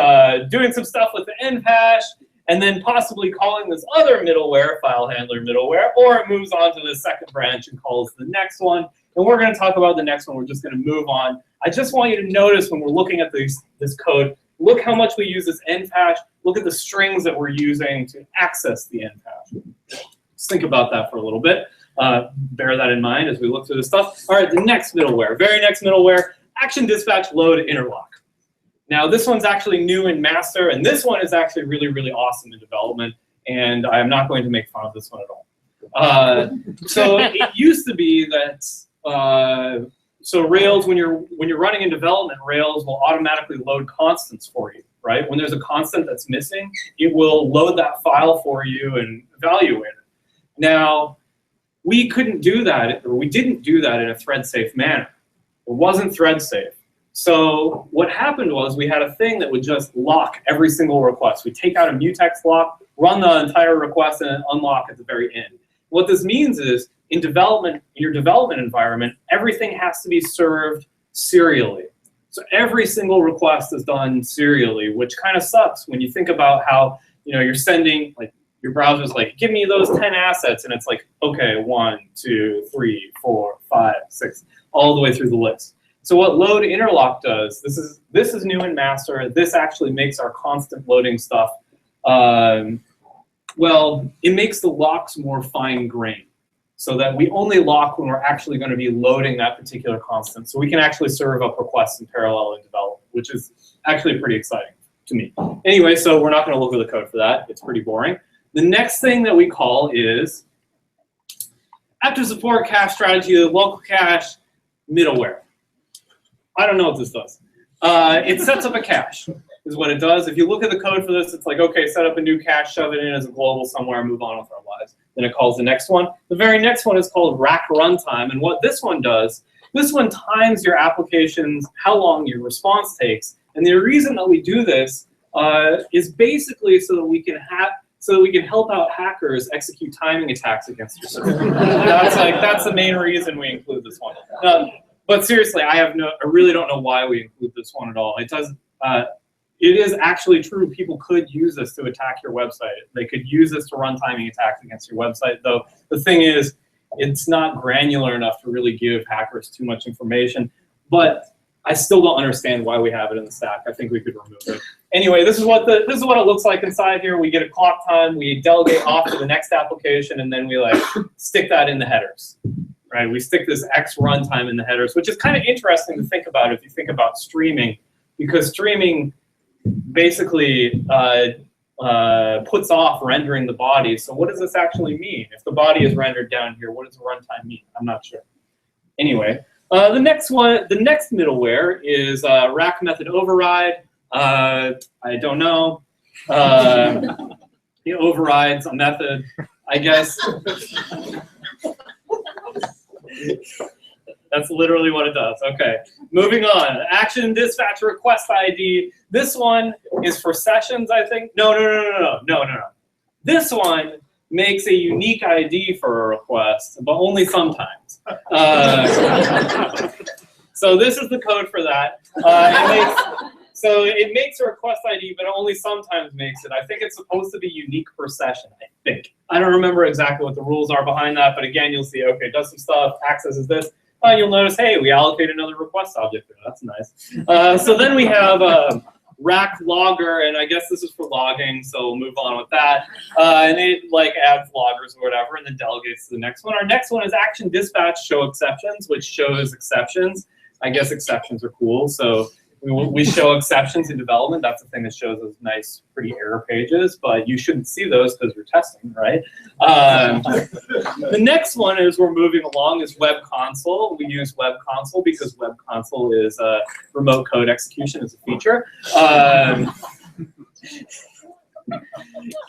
doing some stuff with the end hash, and then possibly calling this other middleware, file handler middleware, or it moves on to the second branch and calls the next one. And we're going to talk about the next one. We're just going to move on. I just want you to notice when we're looking at this code, look how much we use this end hash. Look at the strings that we're using to access the end hash. Just think about that for a little bit. Bear that in mind as we look through this stuff. All right, the next middleware, very next middleware, action dispatch load interlock. Now this one's actually new in master, and this one is actually really, really awesome in development, and I am not going to make fun of this one at all. So it used to be that, so Rails, when you're running in development, Rails will automatically load constants for you, right? When there's a constant that's missing, it will load that file for you and evaluate it. Now, we couldn't do that, or we didn't do that in a thread-safe manner. It wasn't thread-safe. So what happened was we had a thing that would just lock every single request. We take out a mutex lock, run the entire request, and unlock at the very end. What this means is, in development, in your development environment, everything has to be served serially. So every single request is done serially, which kind of sucks when you think about how, you know, you're sending, like, your browser's like, give me those 10 assets, and it's like, okay, 1, 2, 3, 4, 5, 6, all the way through the list. So what load interlock does, this is new in master. This actually makes our constant loading stuff, well, it makes the locks more fine-grained, so that we only lock when we're actually going to be loading that particular constant. So we can actually serve up requests in parallel in development, which is actually pretty exciting to me. Anyway, so we're not going to look at the code for that. It's pretty boring. The next thing that we call is active support cache strategy, local cache middleware. I don't know what this does. It sets up a cache, is what it does. If you look at the code for this, it's like, okay, set up a new cache, shove it in as a global somewhere, move on with our lives. Then it calls the next one. The very next one is called rack runtime. And what this one does, this one times your applications, how long your response takes. And the reason that we do this is basically so that we can help out hackers execute timing attacks against your system. That's the main reason we include this one. But seriously, I really don't know why we include this one at all. It does. It is actually true. People could use this to attack your website. They could use this to run timing attacks against your website. Though the thing is, it's not granular enough to really give hackers too much information. But I still don't understand why we have it in the stack. I think we could remove it. Anyway, this is what it looks like inside here. We get a clock time. We delegate off to the next application, and then we like stick that in the headers. Right? We stick this X runtime in the headers, which is kind of interesting to think about if you think about streaming, because streaming basically puts off rendering the body. So what does this actually mean? If the body is rendered down here, what does the runtime mean? I'm not sure. Anyway, the next middleware is rack method override. I don't know. It overrides a method, I guess. That's literally what it does. Okay, moving on. Action dispatch request ID. This one is for sessions, I think. No. This one makes a unique ID for a request, but only sometimes. So this is the code for that. It makes a request ID, but only sometimes makes it. I think it's supposed to be unique per session, I think. I don't remember exactly what the rules are behind that, but again, you'll see, okay, it does some stuff, accesses this. You'll notice, hey, we allocate another request object there. That's nice. So then we have rack logger, and I guess this is for logging, so we'll move on with that. And it like adds loggers or whatever, and then delegates to the next one. Our next one is action dispatch show exceptions, which shows exceptions. I guess exceptions are cool, so we show exceptions in development. That's the thing that shows those nice, pretty error pages, but you shouldn't see those because we're testing, right? The next one is we're moving along is web console. We use web console because web console is remote code execution as a feature.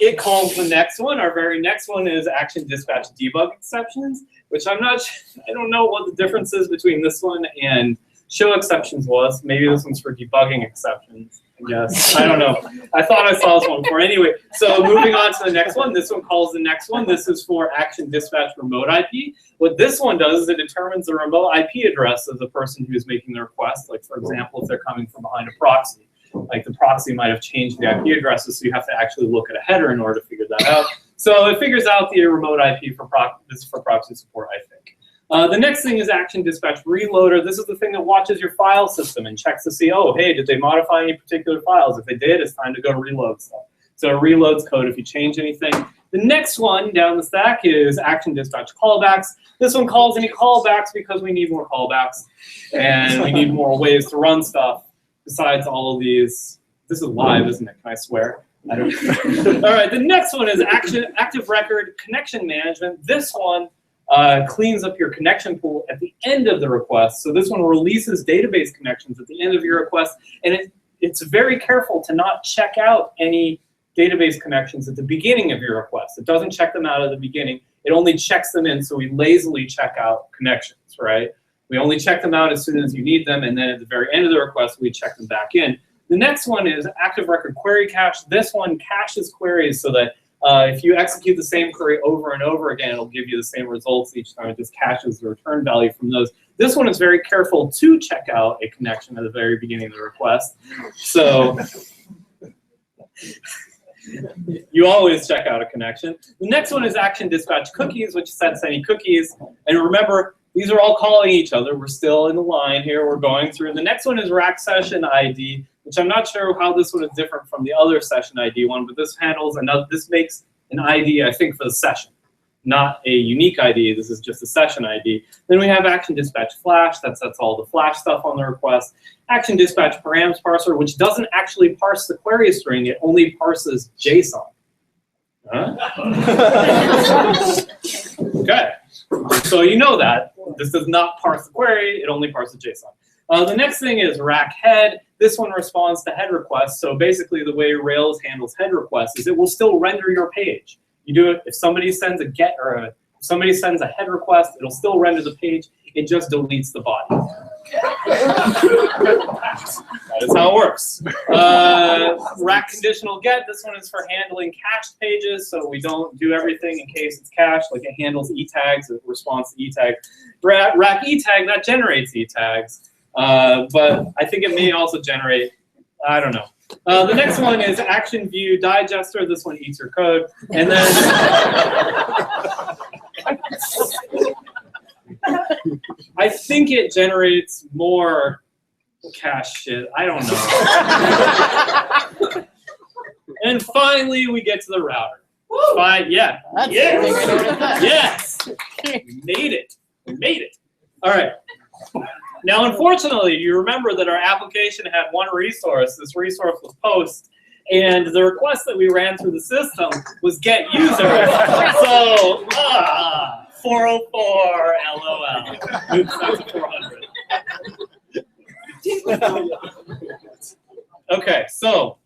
It calls the next one. Our very next one is action dispatch debug exceptions, which I don't know what the difference is between this one and show exceptions was. Maybe this one's for debugging exceptions, I guess. I don't know. I thought I saw this one before. Anyway, so moving on to the next one. This one calls the next one. This is for action dispatch remote IP. What this one does is it determines the remote IP address of the person who's making the request. Like, for example, if they're coming from behind a proxy. Like, the proxy might have changed the IP addresses, so you have to actually look at a header in order to figure that out. So it figures out the remote IP for proxy support, I think. The next thing is action dispatch reloader. This is the thing that watches your file system and checks to see, oh, hey, did they modify any particular files? If they did, it's time to go reload stuff. So it reloads code if you change anything. The next one down the stack is action dispatch callbacks. This one calls any callbacks because we need more callbacks and we need more ways to run stuff. besides all of these. This is live, isn't it? Can I swear? I don't know. All right, the next one is active record connection management. This one cleans up your connection pool at the end of the request. So this one releases database connections at the end of your request, and it's very careful to not check out any database connections at the beginning of your request. It doesn't check them out at the beginning. It only checks them in, so we lazily check out connections, right? We only check them out as soon as you need them, and then at the very end of the request, we check them back in. The next one is active record query cache. This one caches queries so that if you execute the same query over and over again, it'll give you the same results each time. It just caches the return value from those. This one is very careful to check out a connection at the very beginning of the request. So you always check out a connection. The next one is action dispatch cookies, which sets any cookies. And remember, these are all calling each other. We're still in the line here. We're going through. The next one is rack session ID, which I'm not sure how this one is different from the other session ID one, but this handles another. This makes an ID, I think, for the session, not a unique ID. This is just a session ID. Then we have action dispatch flash. That sets all the flash stuff on the request. Action dispatch params parser, which doesn't actually parse the query string. It only parses JSON. Huh? Okay. So you know that. This does not parse the query. It only parses JSON. The next thing is rack head. This one responds to head requests. So basically the way Rails handles head requests is it will still render your page. You do it if somebody sends a get or if somebody sends a head request, it'll still render the page. It just deletes the body. That is how it works. Rack conditional get. This one is for handling cached pages, so we don't do everything in case it's cached. Like it handles e-tags, it responds to e-tags. Rack e-tag, that generates e-tags. But I think it may also generate, I don't know. The next one is action view digester. This one eats your code. And then I think it generates more cache shit. I don't know. And finally, we get to the router. Fine, yeah. Yes. We made it. We made it. All right. Now, unfortunately, you remember that our application had one resource. This resource was post, and the request that we ran through the system was get user. So, 404, LOL. Oops, that's 400. Okay, so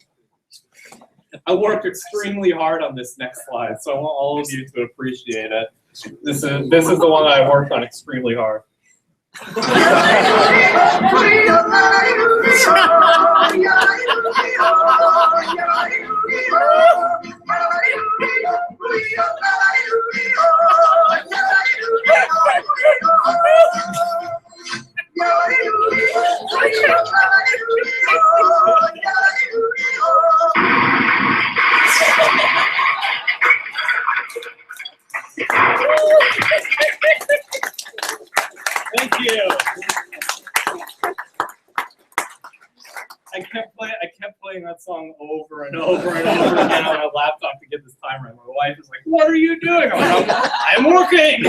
I worked extremely hard on this next slide, so I want all of you to appreciate it. This is the one that I worked on extremely hard. Thank you. I kept playing that song over and over and over again on my laptop to get this time right. My wife is like, "What are you doing?" I'm like, "I'm working."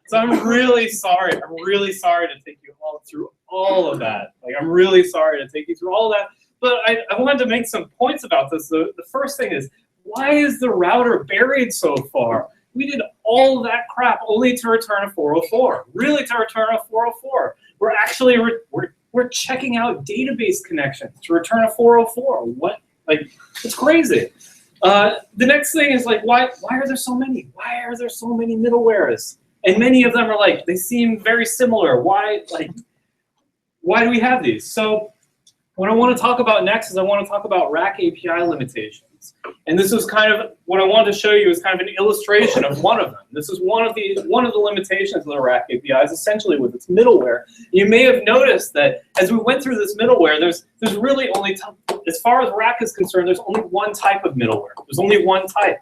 So I'm really sorry. I'm really sorry to take you all through all of that. Like, I'm really sorry to take you through all of that. But I wanted to make some points about this. The first thing is, why is the router buried so far? We did all of that crap only to return a 404. Really, to return a 404. We're actually we're checking out database connections to return a 404. What? Like, it's crazy. The next thing is like, why are there so many? Why are there so many middlewares? And many of them are like, they seem very similar. Why do we have these? So what I want to talk about next is I want to talk about rack API limitations. And this is kind of what I wanted to show you is kind of an illustration of one of them. This is one of the limitations of the rack APIs, essentially with its middleware. You may have noticed that as we went through this middleware, there's really only, as far as rack is concerned, there's only one type of middleware. There's only one type.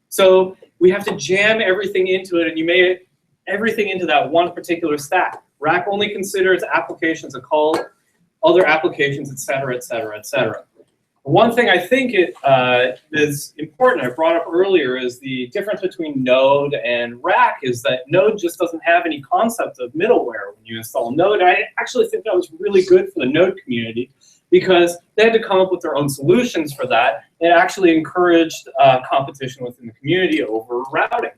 So we have to jam everything into it, and you may everything into that one particular stack. Rack only considers applications that call other applications, et cetera, et cetera, et cetera. One thing I think is important, I brought up earlier, is the difference between Node and Rack is that Node just doesn't have any concept of middleware when you install Node. I actually think that was really good for the Node community because they had to come up with their own solutions for that. It actually encouraged competition within the community over routing.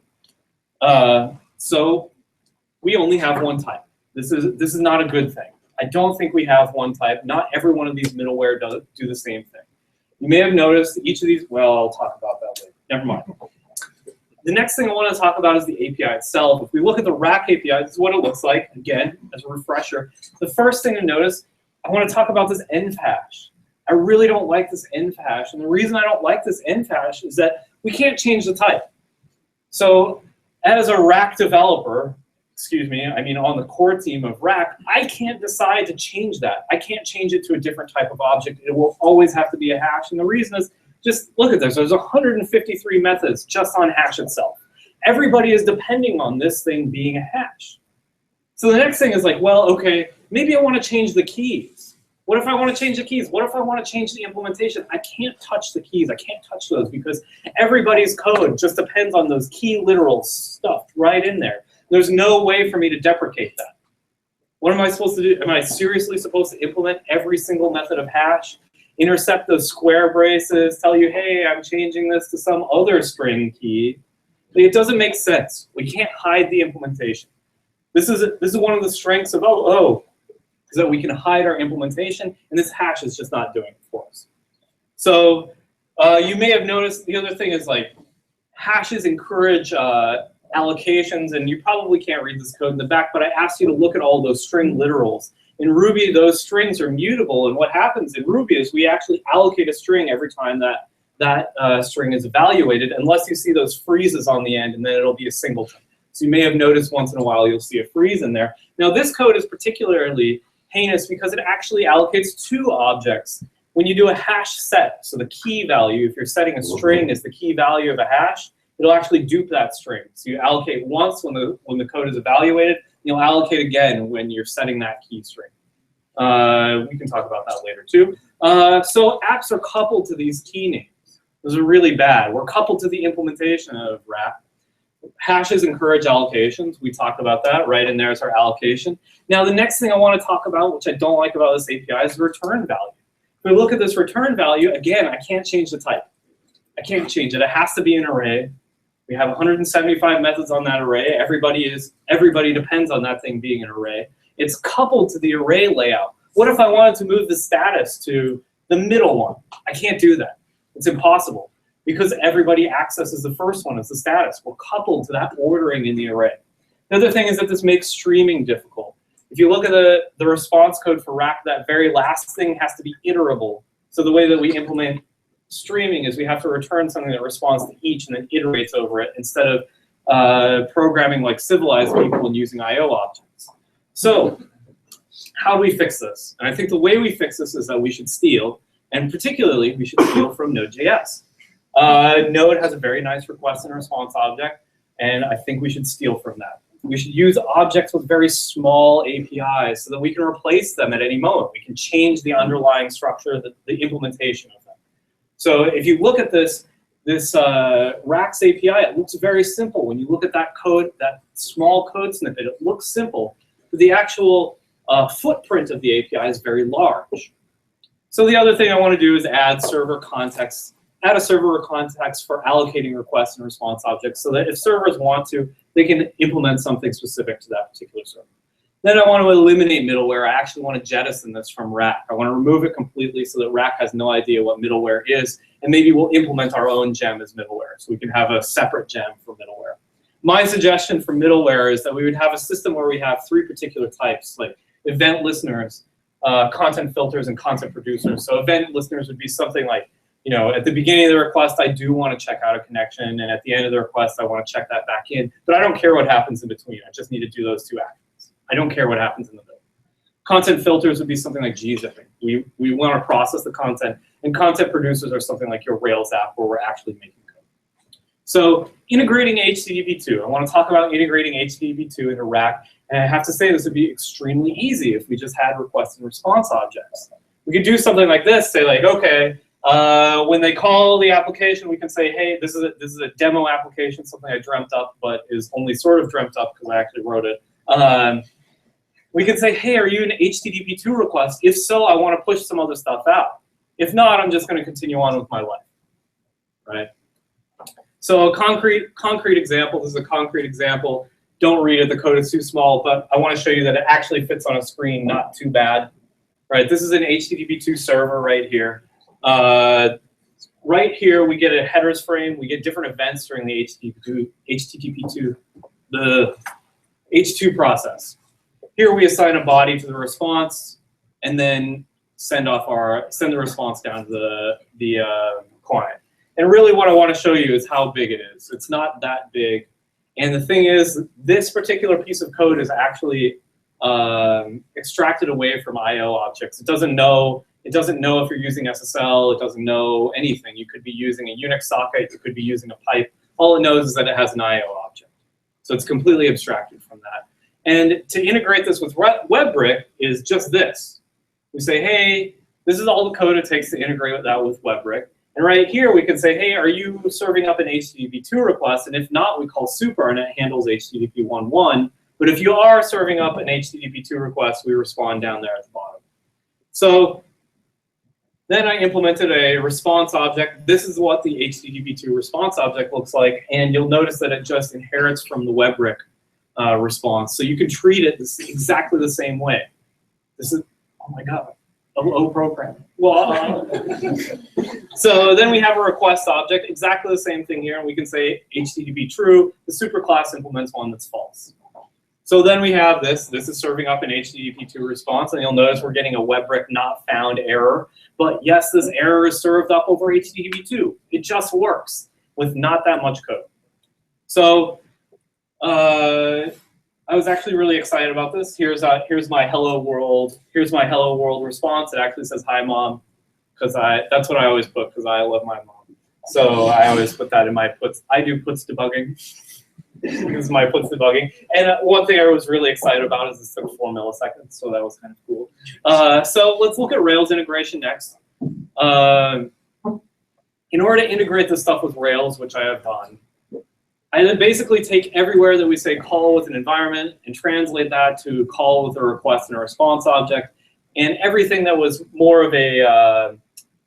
So we only have one type. This is not a good thing. I don't think we have one type. Not every one of these middleware do the same thing. You may have noticed each of these, well, I'll talk about that later. Never mind. The next thing I want to talk about is the API itself. If we look at the Rack API, this is what it looks like. Again, as a refresher, the first thing to notice, I want to talk about this env hash. I really don't like this env hash. And the reason I don't like this env hash is that we can't change the type. So as a Rack developer, on the core team of Rack, I can't decide to change that. I can't change it to a different type of object. It will always have to be a hash. And the reason is, just look at this. There's 153 methods just on hash itself. Everybody is depending on this thing being a hash. So the next thing is like, well, okay, maybe I want to change the keys. What if I want to change the keys? What if I want to change the implementation? I can't touch the keys. I can't touch those because everybody's code just depends on those key literal stuff right in there. There's no way for me to deprecate that. What am I supposed to do? Am I seriously supposed to implement every single method of hash, intercept those square braces, tell you, hey, I'm changing this to some other string key? It doesn't make sense. We can't hide the implementation. This is one of the strengths of OO, is that we can hide our implementation, and this hash is just not doing it for us. So you may have noticed the other thing is like hashes encourage allocations, and you probably can't read this code in the back, but I asked you to look at all those string literals. In Ruby, those strings are mutable, and what happens in Ruby is we actually allocate a string every time that string is evaluated, unless you see those freezes on the end, and then it'll be a singleton. So you may have noticed once in a while you'll see a freeze in there. Now this code is particularly heinous because it actually allocates two objects. When you do a hash set, so the key value, if you're setting a string as the key value of a hash, it'll actually dupe that string. So you allocate once when the code is evaluated, you'll allocate again when you're setting that key string. We can talk about that later too. So apps are coupled to these key names. Those are really bad. We're coupled to the implementation of Rack. Hashes encourage allocations. We talked about that. Right in there is our allocation. Now the next thing I want to talk about, which I don't like about this API, is the return value. If we look at this return value, again, I can't change the type. I can't change it. It has to be an array. We have 175 methods on that array. Everybody depends on that thing being an array. It's coupled to the array layout. What if I wanted to move the status to the middle one? I can't do that. It's impossible because everybody accesses the first one as the status. We're coupled to that ordering in the array. The other thing is that this makes streaming difficult. If you look at the response code for Rack, that very last thing has to be iterable. So the way that we implement streaming is we have to return something that responds to each and then iterates over it instead of programming like civilized people and using I/O objects. So how do we fix this? And I think the way we fix this is that we should steal, and particularly we should steal from Node.js. Node has a very nice request and response object, and I think we should steal from that. We should use objects with very small APIs so that we can replace them at any moment. We can change the underlying structure, the implementation of them. So if you look at this Rack's API, it looks very simple. When you look at that code, that small code snippet, it looks simple. But the actual footprint of the API is very large. So the other thing I want to do is add server context. Add a server context for allocating requests and response objects so that if servers want to, they can implement something specific to that particular server. Then I want to eliminate middleware. I actually want to jettison this from Rack. I want to remove it completely so that Rack has no idea what middleware is, and maybe we'll implement our own gem as middleware, so we can have a separate gem for middleware. My suggestion for middleware is that we would have a system where we have three particular types, like event listeners, content filters, and content producers. So event listeners would be something like, you know, at the beginning of the request, I do want to check out a connection, and at the end of the request, I want to check that back in. But I don't care what happens in between. I just need to do those two actions. I don't care what happens in the middle. Content filters would be something like gzipping. We want to process the content, and content producers are something like your Rails app where we're actually making code. So integrating HTTP2. I want to talk about integrating HTTP2 into Rack, and I have to say this would be extremely easy if we just had request and response objects. We could do something like this, say like, okay, When they call the application, we can say, hey, this is a demo application, something I dreamt up, but is only sort of dreamt up because I actually wrote it. We can say, hey, are you an HTTP 2 request? If so, I want to push some other stuff out. If not, I'm just going to continue on with my life, right? So a concrete example, this is a concrete example. Don't read it, the code is too small, but I want to show you that it actually fits on a screen, not too bad. Right, this is an HTTP 2 server right here. Right here, we get a headers frame. We get different events during the HTTP2, the H2 process. Here we assign a body to the response, and then send the response down to the client. And really, what I want to show you is how big it is. It's not that big. And the thing is, this particular piece of code is actually extracted away from I/O objects. It doesn't know if you're using SSL. It doesn't know anything. You could be using a Unix socket. You could be using a pipe. All it knows is that it has an I/O object. So it's completely abstracted from that. And to integrate this with WebBrick is just this. We say, hey, this is all the code it takes to integrate that with WebBrick. And right here, we can say, hey, are you serving up an HTTP 2 request? And if not, we call super, and it handles HTTP 1.1. But if you are serving up an HTTP 2 request, we respond down there at the bottom. So then I implemented a response object. This is what the HTTP 2 response object looks like. And you'll notice that it just inherits from the WebBrick response. So you can treat it exactly the same way. This is, oh my God, a low program. Well, so then we have a request object, exactly the same thing here. And we can say HTTP true. The superclass implements one that's false. So then we have this. This is serving up an HTTP 2 response. And you'll notice we're getting a WebBrick not found error. But yes, this error is served up over HTTP 2. It just works with not that much code. So I was actually really excited about this. Here's my hello world. Here's my hello world response. It actually says hi mom, because that's what I always put because I love my mom. So I always put that in my puts. I do puts debugging. This is my puts debugging. And one thing I was really excited about is this took 4 milliseconds, so that was kind of cool. So let's look at Rails integration next. In order to integrate this stuff with Rails, which I have done, I then basically take everywhere that we say call with an environment and translate that to call with a request and a response object, and everything that was more of a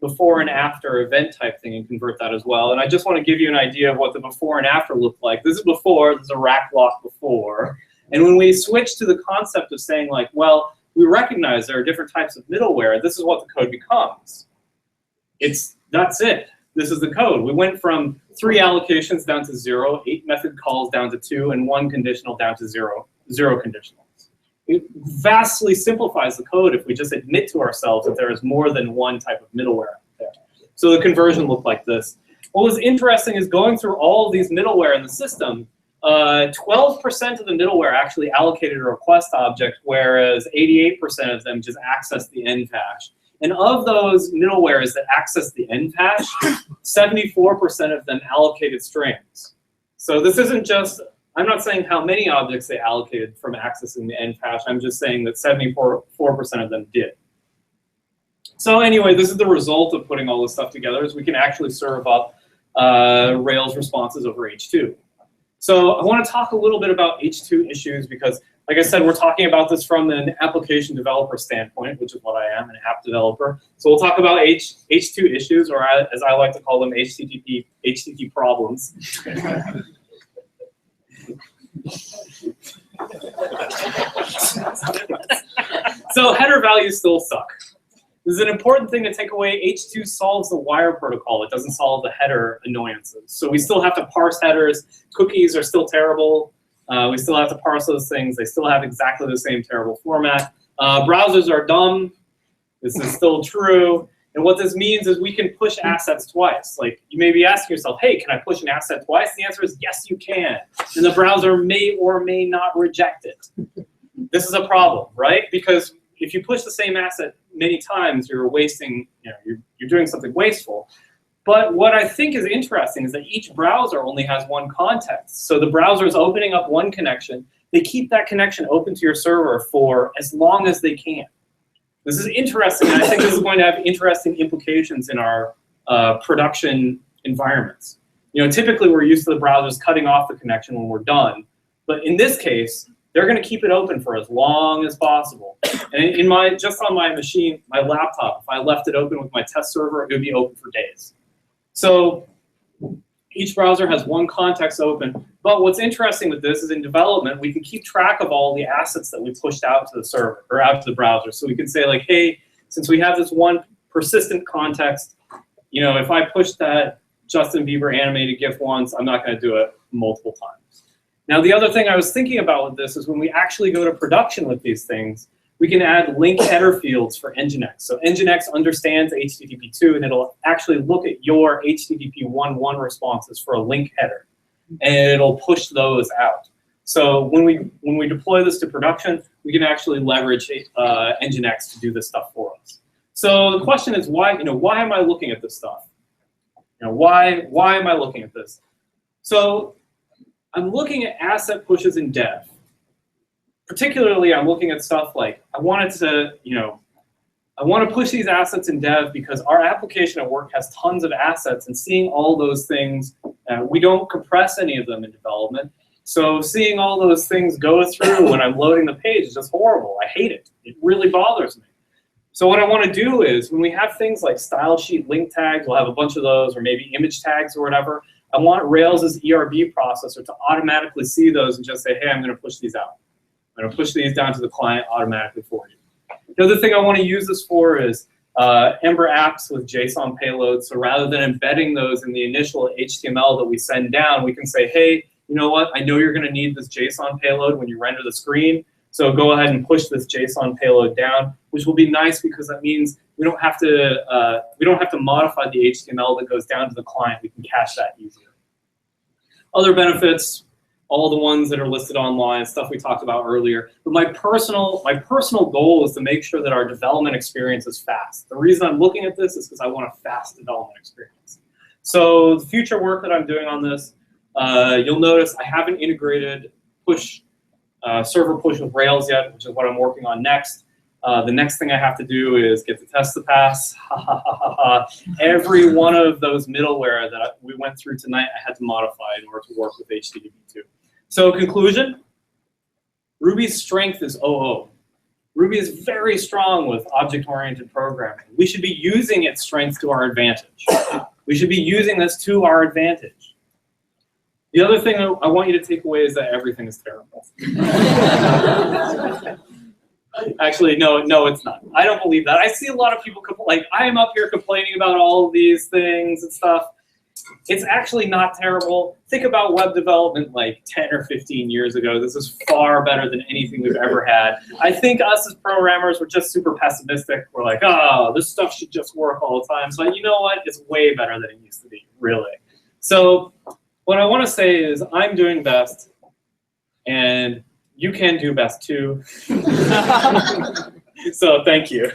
before and after event type thing and convert that as well. And I just want to give you an idea of what the before and after looked like. This is before, this is a rack lock before. And when we switch to the concept of saying like, well, we recognize there are different types of middleware, this is what the code becomes. That's it. This is the code. We went from 3 allocations down to 0, 8 method calls down to 2, and 1 conditional down to 0 conditionals. It vastly simplifies the code if we just admit to ourselves that there is more than one type of middleware out there. So the conversion looked like this. What was interesting is going through all of these middleware in the system, 12% of the middleware actually allocated a request object, whereas 88% of them just accessed the end hash. And of those middlewares that access the end hash, 74% of them allocated strings. So this isn't just, I'm not saying how many objects they allocated from accessing the end hash. I'm just saying that 74% of them did. So anyway, this is the result of putting all this stuff together, is we can actually serve up Rails responses over H2. So I want to talk a little bit about H2 issues because, like I said, we're talking about this from an application developer standpoint, which is what I am, an app developer. So we'll talk about H2 issues, or as I like to call them, HTTP problems. So header values still suck. This is an important thing to take away. H2 solves the wire protocol. It doesn't solve the header annoyances. So we still have to parse headers. Cookies are still terrible. We still have to parse those things. They still have exactly the same terrible format. Browsers are dumb. This is still true. And what this means is we can push assets twice. Like, you may be asking yourself, hey, can I push an asset twice? The answer is yes, you can. And the browser may or may not reject it. This is a problem, right? Because if you push the same asset many times, you're wasting, you're doing something wasteful. But what I think is interesting is that each browser only has one context. So the browser is opening up one connection. They keep that connection open to your server for as long as they can. This is interesting, and I think this is going to have interesting implications in our production environments. You know, typically we're used to the browsers cutting off the connection when we're done, but in this case, they're going to keep it open for as long as possible. And just on my machine, my laptop, if I left it open with my test server, it would be open for days. So each browser has one context open. But what's interesting with this is in development, we can keep track of all the assets that we pushed out to the server or out to the browser. So we can say like, hey, since we have this one persistent context, you know, if I push that Justin Bieber animated GIF once, I'm not going to do it multiple times. Now, the other thing I was thinking about with this is when we actually go to production with these things, we can add link header fields for Nginx. So Nginx understands HTTP2, and it'll actually look at your HTTP 1.1 responses for a link header, and it'll push those out. So when we deploy this to production, we can actually leverage Nginx to do this stuff for us. So the question is, why am I looking at this stuff? You know, why am I looking at this? So I'm looking at asset pushes in dev. Particularly, I'm looking at stuff like I want to push these assets in dev because our application at work has tons of assets, and seeing all those things, we don't compress any of them in development. So seeing all those things go through when I'm loading the page is just horrible. I hate it. It really bothers me. So what I want to do is when we have things like style sheet link tags, we'll have a bunch of those, or maybe image tags or whatever. I want Rails' ERB processor to automatically see those and just say, hey, I'm going to push these out. I'm going to push these down to the client automatically for you. The other thing I want to use this for is Ember apps with JSON payloads. So rather than embedding those in the initial HTML that we send down, we can say, hey, you know what? I know you're going to need this JSON payload when you render the screen. So go ahead and push this JSON payload down, which will be nice because that means we don't have to modify the HTML that goes down to the client. We can cache that easier. Other benefits, all the ones that are listed online, stuff we talked about earlier. But my personal goal is to make sure that our development experience is fast. The reason I'm looking at this is because I want a fast development experience. So the future work that I'm doing on this, you'll notice I haven't integrated server push with Rails yet, which is what I'm working on next. The next thing I have to do is get the test to pass. Every one of those middleware that we went through tonight, I had to modify in order to work with HTTP2. So conclusion, Ruby's strength is OO. Ruby is very strong with object-oriented programming. We should be using its strengths to our advantage. We should be using this to our advantage. The other thing I want you to take away is that everything is terrible. Actually, no, it's not. I don't believe that. I see a lot of people, like, I am up here complaining about all of these things and stuff. It's actually not terrible. Think about web development like 10 or 15 years ago. This is far better than anything we've ever had. I think us as programmers were just super pessimistic. We're like, oh, this stuff should just work all the time. But you know what? It's way better than it used to be, really. So what I want to say is I'm doing best, and you can do best too. So thank you.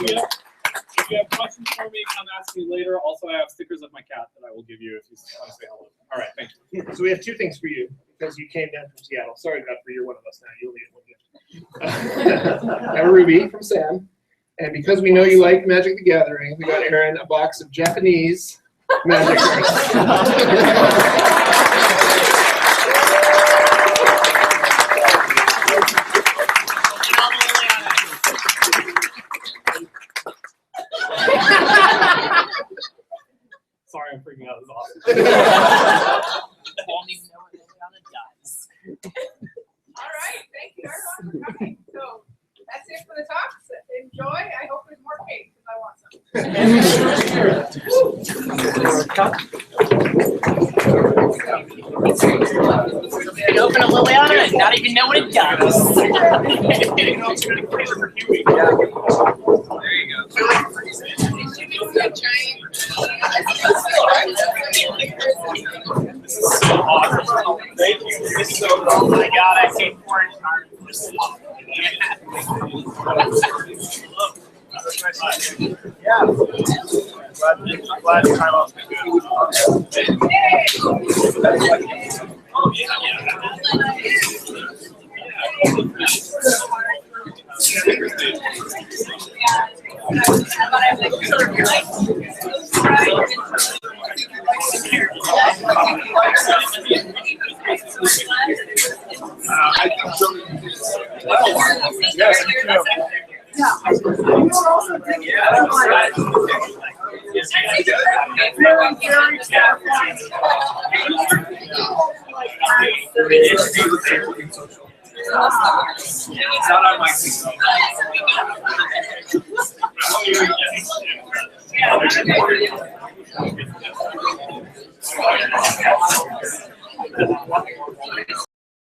If you have questions for me, come ask me later. Also, I have stickers of my cat that I will give you if you want to say hello. All right, thank you. So we have two things for you because you came down from Seattle. Sorry, Godfrey, you're one of us now. You'll need one gift. I have a Ruby from Sam. And because we know you like Magic the Gathering, we got Aaron a box of Japanese Magic cards. Sorry, I'm freaking out. This is awesome. Won't even know what Liliana does. All right, thank you everyone for coming. So that's it for the talks. Enjoy. I hope there's more cake because I want some. You can open a Liliana and not even know what it does. There you go. This is so awesome. Thank you. This is so cool. Oh my god, I paid for it. Yeah. Glad the time off been good. Oh, yeah. Yes, me too. It's not on my signal.